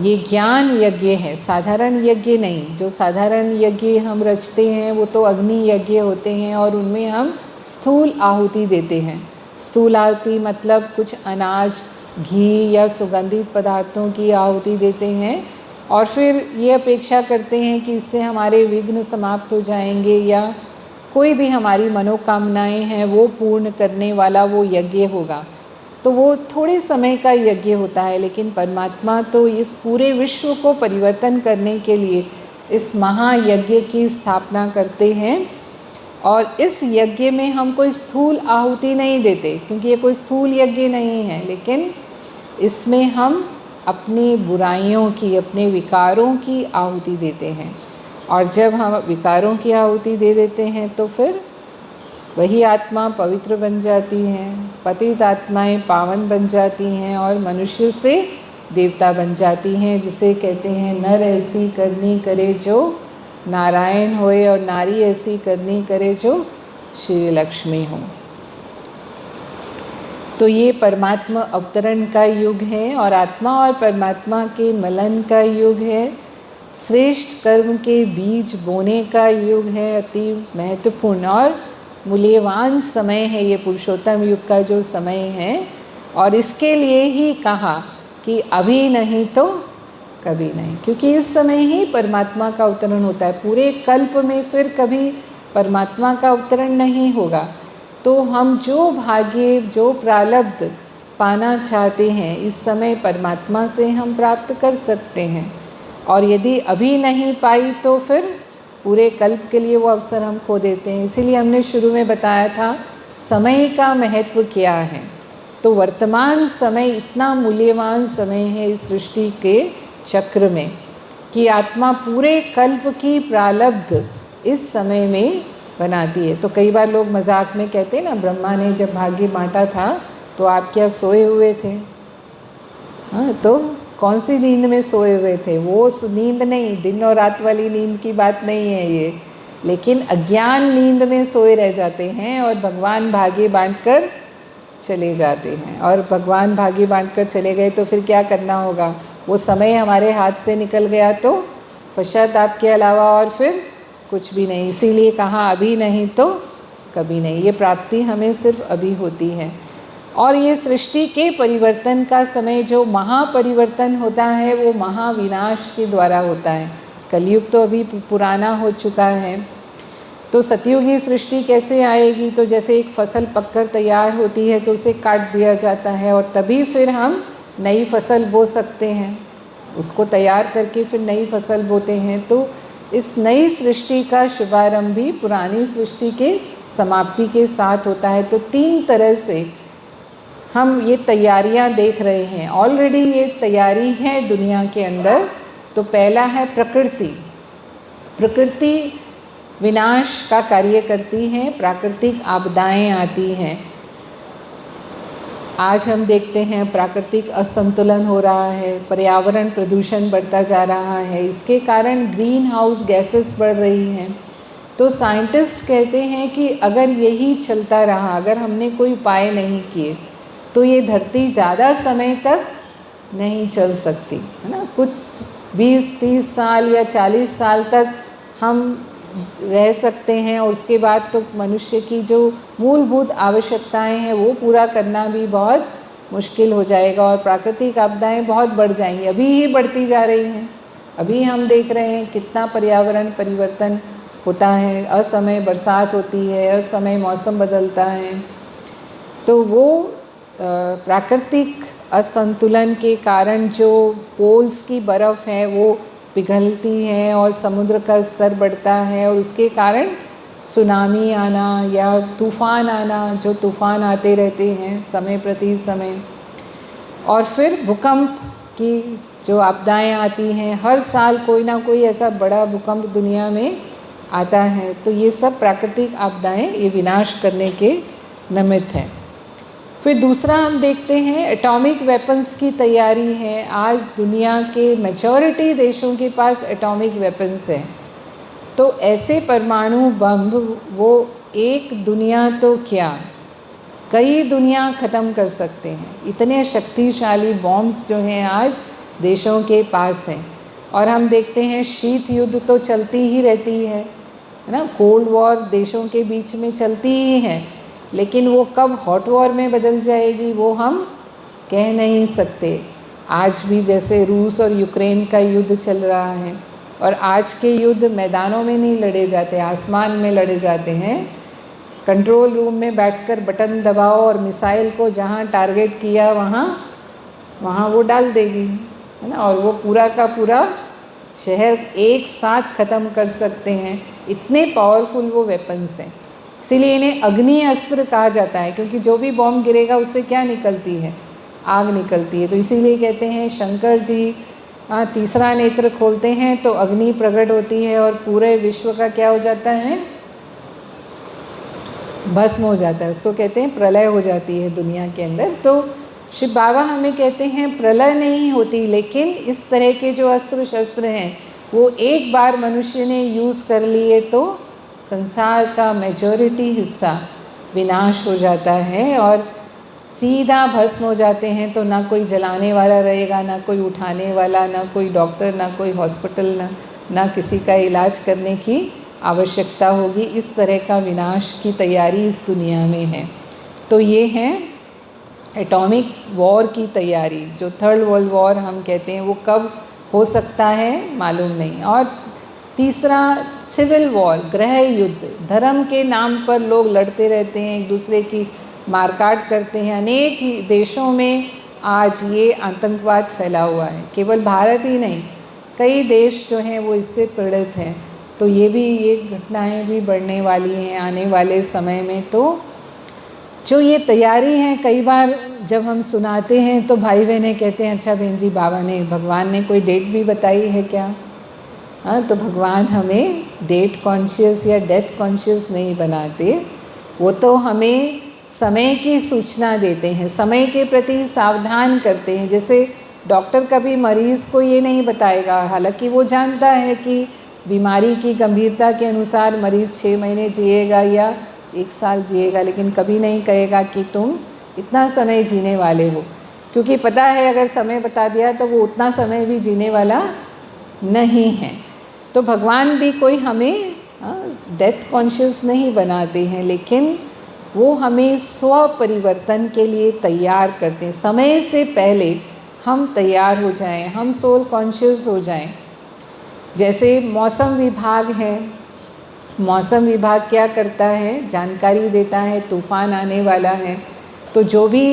ये ज्ञान यज्ञ है, साधारण यज्ञ नहीं। जो साधारण यज्ञ हम रचते हैं वो तो अग्नि यज्ञ होते हैं और उनमें हम स्थूल आहुति देते हैं। स्थूल आहुति मतलब कुछ अनाज, घी या सुगंधित पदार्थों की आहुति देते हैं और फिर ये अपेक्षा करते हैं कि इससे हमारे विघ्न समाप्त हो जाएंगे या कोई भी हमारी मनोकामनाएं हैं वो पूर्ण करने वाला वो यज्ञ होगा। तो वो थोड़े समय का यज्ञ होता है, लेकिन परमात्मा तो इस पूरे विश्व को परिवर्तन करने के लिए इस महायज्ञ की स्थापना करते हैं। और इस यज्ञ में हम कोई स्थूल आहुति नहीं देते, क्योंकि ये कोई स्थूल यज्ञ नहीं है, लेकिन इसमें हम अपनी बुराइयों की, अपने विकारों की आहुति देते हैं। और जब हम विकारों की आहुति दे देते हैं तो फिर वही आत्मा पवित्र बन जाती हैं, पतित आत्माएं पावन बन जाती हैं और मनुष्य से देवता बन जाती हैं, जिसे कहते हैं नर ऐसी करनी करे जो नारायण होए और नारी ऐसी करनी करे जो श्री लक्ष्मी हो। तो ये परमात्मा अवतरण का युग है और आत्मा और परमात्मा के मिलन का युग है। श्रेष्ठ कर्म के बीज बोने का युग है। अति महत्वपूर्ण और मूल्यवान समय है ये पुरुषोत्तम युग का जो समय है। और इसके लिए ही कहा कि अभी नहीं तो कभी नहीं, क्योंकि इस समय ही परमात्मा का अवतरण होता है। पूरे कल्प में फिर कभी परमात्मा का अवतरण नहीं होगा। तो हम जो भाग्य, जो प्रारब्ध पाना चाहते हैं इस समय परमात्मा से हम प्राप्त कर सकते हैं। और यदि अभी नहीं पाई तो फिर पूरे कल्प के लिए वो अवसर हम खो देते हैं। इसीलिए हमने शुरू में बताया था समय का महत्व क्या है। तो वर्तमान समय इतना मूल्यवान समय है इस सृष्टि के चक्र में कि आत्मा पूरे कल्प की प्रारब्ध इस समय में बनाती है। तो कई बार लोग मजाक में कहते हैं ना, ब्रह्मा ने जब भाग्य बांटा था तो आप क्या सोए हुए थे? हाँ, तो कौन सी नींद में सोए हुए थे? वो नींद नहीं, दिन और रात वाली नींद की बात नहीं है ये, लेकिन अज्ञान नींद में सोए रह जाते हैं और भगवान भाग्य बांटकर चले जाते हैं। और भगवान भाग्य बांटकर चले गए तो फिर क्या करना होगा? वो समय हमारे हाथ से निकल गया तो पश्चाताप के अलावा और फिर कुछ भी नहीं। इसीलिए कहा अभी नहीं तो कभी नहीं। ये प्राप्ति हमें सिर्फ अभी होती है। और ये सृष्टि के परिवर्तन का समय, जो महापरिवर्तन होता है वो महाविनाश के द्वारा होता है। कलयुग तो अभी पुराना हो चुका है। तो सतयुगी सृष्टि कैसे आएगी? तो जैसे एक फसल पककर तैयार होती है तो उसे काट दिया जाता है और तभी फिर हम नई फसल बो सकते हैं। उसको तैयार करके फिर नई फसल बोते हैं। तो इस नई सृष्टि का शुभारंभ भी पुरानी सृष्टि के समाप्ति के साथ होता है। तो तीन तरह से हम ये तैयारियां देख रहे हैं। ऑलरेडी ये तैयारी है दुनिया के अंदर। तो पहला है प्रकृति। प्रकृति विनाश का कार्य करती है, प्राकृतिक आपदाएं आती हैं। आज हम देखते हैं प्राकृतिक असंतुलन हो रहा है, पर्यावरण प्रदूषण बढ़ता जा रहा है। इसके कारण ग्रीन हाउस गैसेस बढ़ रही हैं। तो साइंटिस्ट कहते हैं कि अगर यही चलता रहा, अगर हमने कोई उपाय नहीं किए तो ये धरती ज़्यादा समय तक नहीं चल सकती, है ना। कुछ 20-30 साल या 40 साल तक हम रह सकते हैं और उसके बाद तो मनुष्य की जो मूलभूत आवश्यकताएं हैं वो पूरा करना भी बहुत मुश्किल हो जाएगा और प्राकृतिक आपदाएं बहुत बढ़ जाएंगी। अभी ही बढ़ती जा रही हैं। अभी हम देख रहे हैं कितना पर्यावरण परिवर्तन होता है। असमय बरसात होती है, असमय मौसम बदलता है। तो वो प्राकृतिक असंतुलन के कारण जो पोल्स की बर्फ़ है वो पिघलती है और समुद्र का स्तर बढ़ता है और उसके कारण सुनामी आना या तूफ़ान आना, जो तूफ़ान आते रहते हैं समय प्रति समय, और फिर भूकंप की जो आपदाएं आती हैं, हर साल कोई ना कोई ऐसा बड़ा भूकंप दुनिया में आता है। तो ये सब प्राकृतिक आपदाएं ये विनाश करने के निमित्त हैं। फिर दूसरा हम देखते हैं एटॉमिक वेपन्स की तैयारी है। आज दुनिया के मेजॉरिटी देशों के पास एटॉमिक वेपन्स हैं। तो ऐसे परमाणु बम वो एक दुनिया तो क्या कई दुनिया ख़त्म कर सकते हैं। इतने शक्तिशाली बॉम्ब्स जो हैं आज देशों के पास हैं। और हम देखते हैं शीत युद्ध तो चलती ही रहती है ना, कोल्ड वॉर देशों के बीच में चलती ही है, लेकिन वो कब हॉट वॉर में बदल जाएगी वो हम कह नहीं सकते। आज भी जैसे रूस और यूक्रेन का युद्ध चल रहा है, और आज के युद्ध मैदानों में नहीं लड़े जाते, आसमान में लड़े जाते हैं। कंट्रोल रूम में बैठकर बटन दबाओ और मिसाइल को जहाँ टारगेट किया वहाँ वो डाल देगी, है ना, और वो पूरा का पूरा शहर एक साथ ख़त्म कर सकते हैं। इतने पावरफुल वो वेपन्स हैं, इसीलिए इन्हें अग्नि अस्त्र कहा जाता है, क्योंकि जो भी बॉम्ब गिरेगा उससे क्या निकलती है, आग निकलती है। तो इसीलिए कहते हैं शंकर जी तीसरा नेत्र खोलते हैं तो अग्नि प्रकट होती है और पूरे विश्व का क्या हो जाता है, भस्म हो जाता है। उसको कहते हैं प्रलय हो जाती है दुनिया के अंदर। तो शिव बाबा हमें कहते हैं प्रलय नहीं होती, लेकिन इस तरह के जो अस्त्र शस्त्र हैं वो एक बार मनुष्य ने यूज़ कर लिए तो संसार का मेजॉरिटी हिस्सा विनाश हो जाता है और सीधा भस्म हो जाते हैं। तो ना कोई जलाने वाला रहेगा, ना कोई उठाने वाला, ना कोई डॉक्टर, ना कोई हॉस्पिटल, ना किसी का इलाज करने की आवश्यकता होगी। इस तरह का विनाश की तैयारी इस दुनिया में है। तो ये है एटॉमिक वॉर की तैयारी। जो थर्ड वर्ल्ड वॉर हम कहते हैं वो कब हो सकता है मालूम नहीं। और तीसरा सिविल वॉर, गृह युद्ध। धर्म के नाम पर लोग लड़ते रहते हैं, एक दूसरे की मारकाट करते हैं। अनेक देशों में आज ये आतंकवाद फैला हुआ है, केवल भारत ही नहीं, कई देश जो हैं वो इससे पीड़ित हैं। तो ये घटनाएं भी बढ़ने वाली हैं आने वाले समय में। तो जो ये तैयारी है, कई बार जब हम सुनाते हैं तो भाई बहनें कहते हैं अच्छा बहन जी, भगवान ने कोई डेट भी बताई है क्या? हाँ, तो भगवान हमें डेट कॉन्शियस या डेथ कॉन्शियस नहीं बनाते, वो तो हमें समय की सूचना देते हैं, समय के प्रति सावधान करते हैं। जैसे डॉक्टर कभी मरीज़ को ये नहीं बताएगा, हालांकि वो जानता है कि बीमारी की गंभीरता के अनुसार मरीज़ 6 महीने जिएगा या 1 साल जिएगा, लेकिन कभी नहीं कहेगा कि तुम इतना समय जीने वाले हो, क्योंकि पता है अगर समय बता दिया तो वो उतना समय भी जीने वाला नहीं है। तो भगवान भी कोई हमें डेथ कॉन्शियस नहीं बनाते हैं, लेकिन वो हमें स्व परिवर्तन के लिए तैयार करते हैं। समय से पहले हम तैयार हो जाएं, हम सोल कॉन्शियस हो जाएं। जैसे मौसम विभाग है, मौसम विभाग क्या करता है, जानकारी देता है तूफ़ान आने वाला है। तो जो भी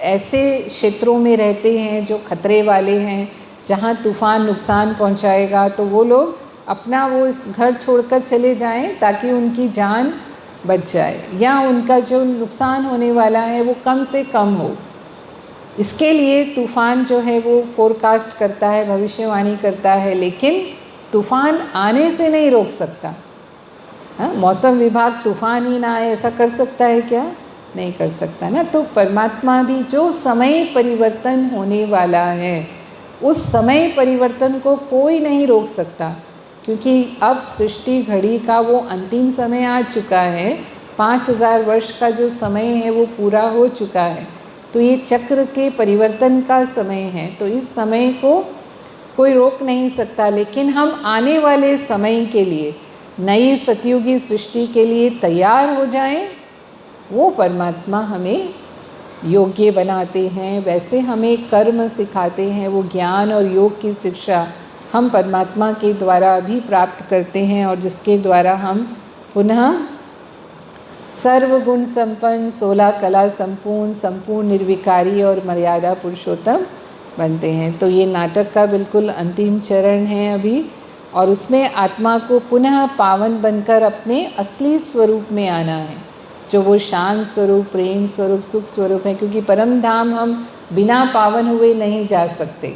ऐसे क्षेत्रों में रहते हैं जो खतरे वाले हैं, जहाँ तूफ़ान नुकसान पहुँचाएगा, तो वो लोग अपना वो इस घर छोड़कर चले जाएं ताकि उनकी जान बच जाए या उनका जो नुकसान होने वाला है वो कम से कम हो। इसके लिए तूफ़ान जो है वो फोरकास्ट करता है, भविष्यवाणी करता है, लेकिन तूफ़ान आने से नहीं रोक सकता। हाँ, मौसम विभाग तूफ़ान ही ना आए ऐसा कर सकता है क्या? नहीं कर सकता ना। तो परमात्मा भी जो समय परिवर्तन होने वाला है, उस समय परिवर्तन को कोई नहीं रोक सकता, क्योंकि अब सृष्टि घड़ी का वो अंतिम समय आ चुका है। 5000 वर्ष का जो समय है वो पूरा हो चुका है। तो ये चक्र के परिवर्तन का समय है, तो इस समय को कोई रोक नहीं सकता। लेकिन हम आने वाले समय के लिए, नई सतयुगी सृष्टि के लिए तैयार हो जाएं, वो परमात्मा हमें योग्य बनाते हैं। वैसे हमें कर्म सिखाते हैं, वो ज्ञान और योग की शिक्षा हम परमात्मा के द्वारा भी प्राप्त करते हैं, और जिसके द्वारा हम पुनः सर्वगुण संपन्न, 16 कला संपूर्ण, संपूर्ण निर्विकारी और मर्यादा पुरुषोत्तम बनते हैं। तो ये नाटक का बिल्कुल अंतिम चरण है अभी, और उसमें आत्मा को पुनः पावन बनकर अपने असली स्वरूप में आना है, जो वो शांत स्वरूप, प्रेम स्वरूप, सुख स्वरूप है। क्योंकि परम धाम हम बिना पावन हुए नहीं जा सकते।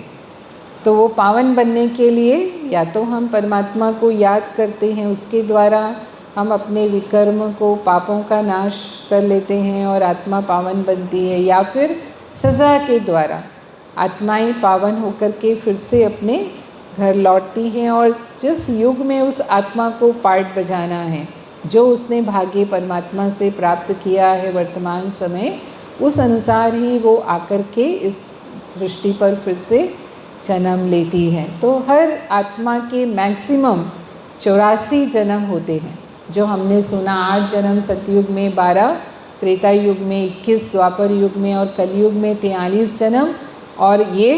तो वो पावन बनने के लिए या तो हम परमात्मा को याद करते हैं, उसके द्वारा हम अपने विकर्म को, पापों का नाश कर लेते हैं और आत्मा पावन बनती है, या फिर सज़ा के द्वारा आत्माएं पावन होकर के फिर से अपने घर लौटती हैं और जिस युग में उस आत्मा को पार्ट बजाना है, जो उसने भाग्य परमात्मा से प्राप्त किया है वर्तमान समय, उस अनुसार ही वो आकर के इस सृष्टि पर फिर से जन्म लेती है। तो हर आत्मा के मैक्सिमम 84 जन्म होते हैं, जो हमने सुना। 8 जन्म सतयुग में, 12 त्रेता युग में, 21 द्वापर युग में और कलयुग में 43 जन्म, और ये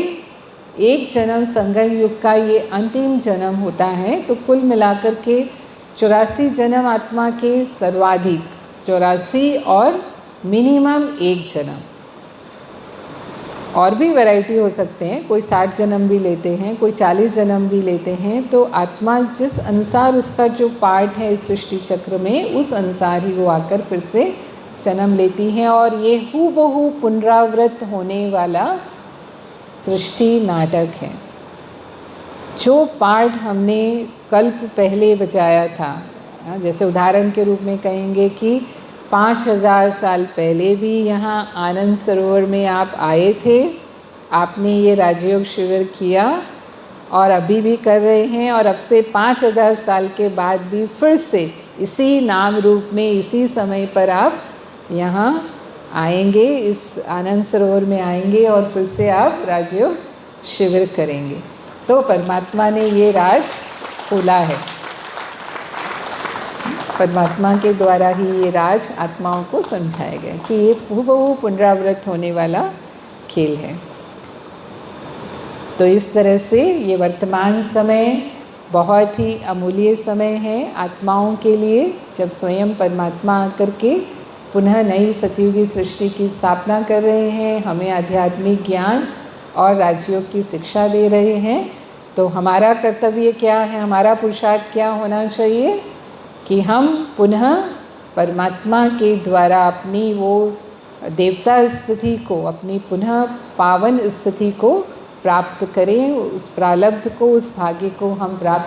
एक जन्म संगम युग का ये अंतिम जन्म होता है। तो कुल मिलाकर के 84 जन्म आत्मा के सर्वाधिक, 84 और मिनिमम एक जन्म। और भी वैरायटी हो सकते हैं, कोई 60 जन्म भी लेते हैं, कोई 40 जन्म भी लेते हैं। तो आत्मा जिस अनुसार उसका जो पार्ट है इस सृष्टि चक्र में, उस अनुसार ही वो आकर फिर से जन्म लेती हैं। और ये हूबहू पुनरावृत्त होने वाला सृष्टि नाटक है। जो पार्ट हमने कल्प पहले बजाया था, जैसे उदाहरण के रूप में कहेंगे कि 5000 साल पहले भी यहाँ आनंद सरोवर में आप आए थे, आपने ये राजयोग शिविर किया और अभी भी कर रहे हैं, और अब से 5000 साल के बाद भी फिर से इसी नाम रूप में इसी समय पर आप यहाँ आएंगे, इस आनंद सरोवर में आएंगे और फिर से आप राजयोग शिविर करेंगे। तो परमात्मा ने ये राज खोला है, परमात्मा के द्वारा ही ये राज आत्माओं को समझाया गया कि ये हूबहू पुनरावृत्त होने वाला खेल है। तो इस तरह से ये वर्तमान समय बहुत ही अमूल्य समय है आत्माओं के लिए, जब स्वयं परमात्मा आकर के पुनः नई सतयुगी सृष्टि की स्थापना कर रहे हैं, हमें आध्यात्मिक ज्ञान और राजयोग की शिक्षा दे रहे हैं। तो हमारा कर्तव्य क्या है, हमारा पुरुषार्थ क्या होना चाहिए कि हम पुनः परमात्मा के द्वारा अपनी वो देवता स्थिति को, अपनी पुनः पावन स्थिति को प्राप्त करें, उस प्रारब्ध को, उस भाग्य को हम प्राप्त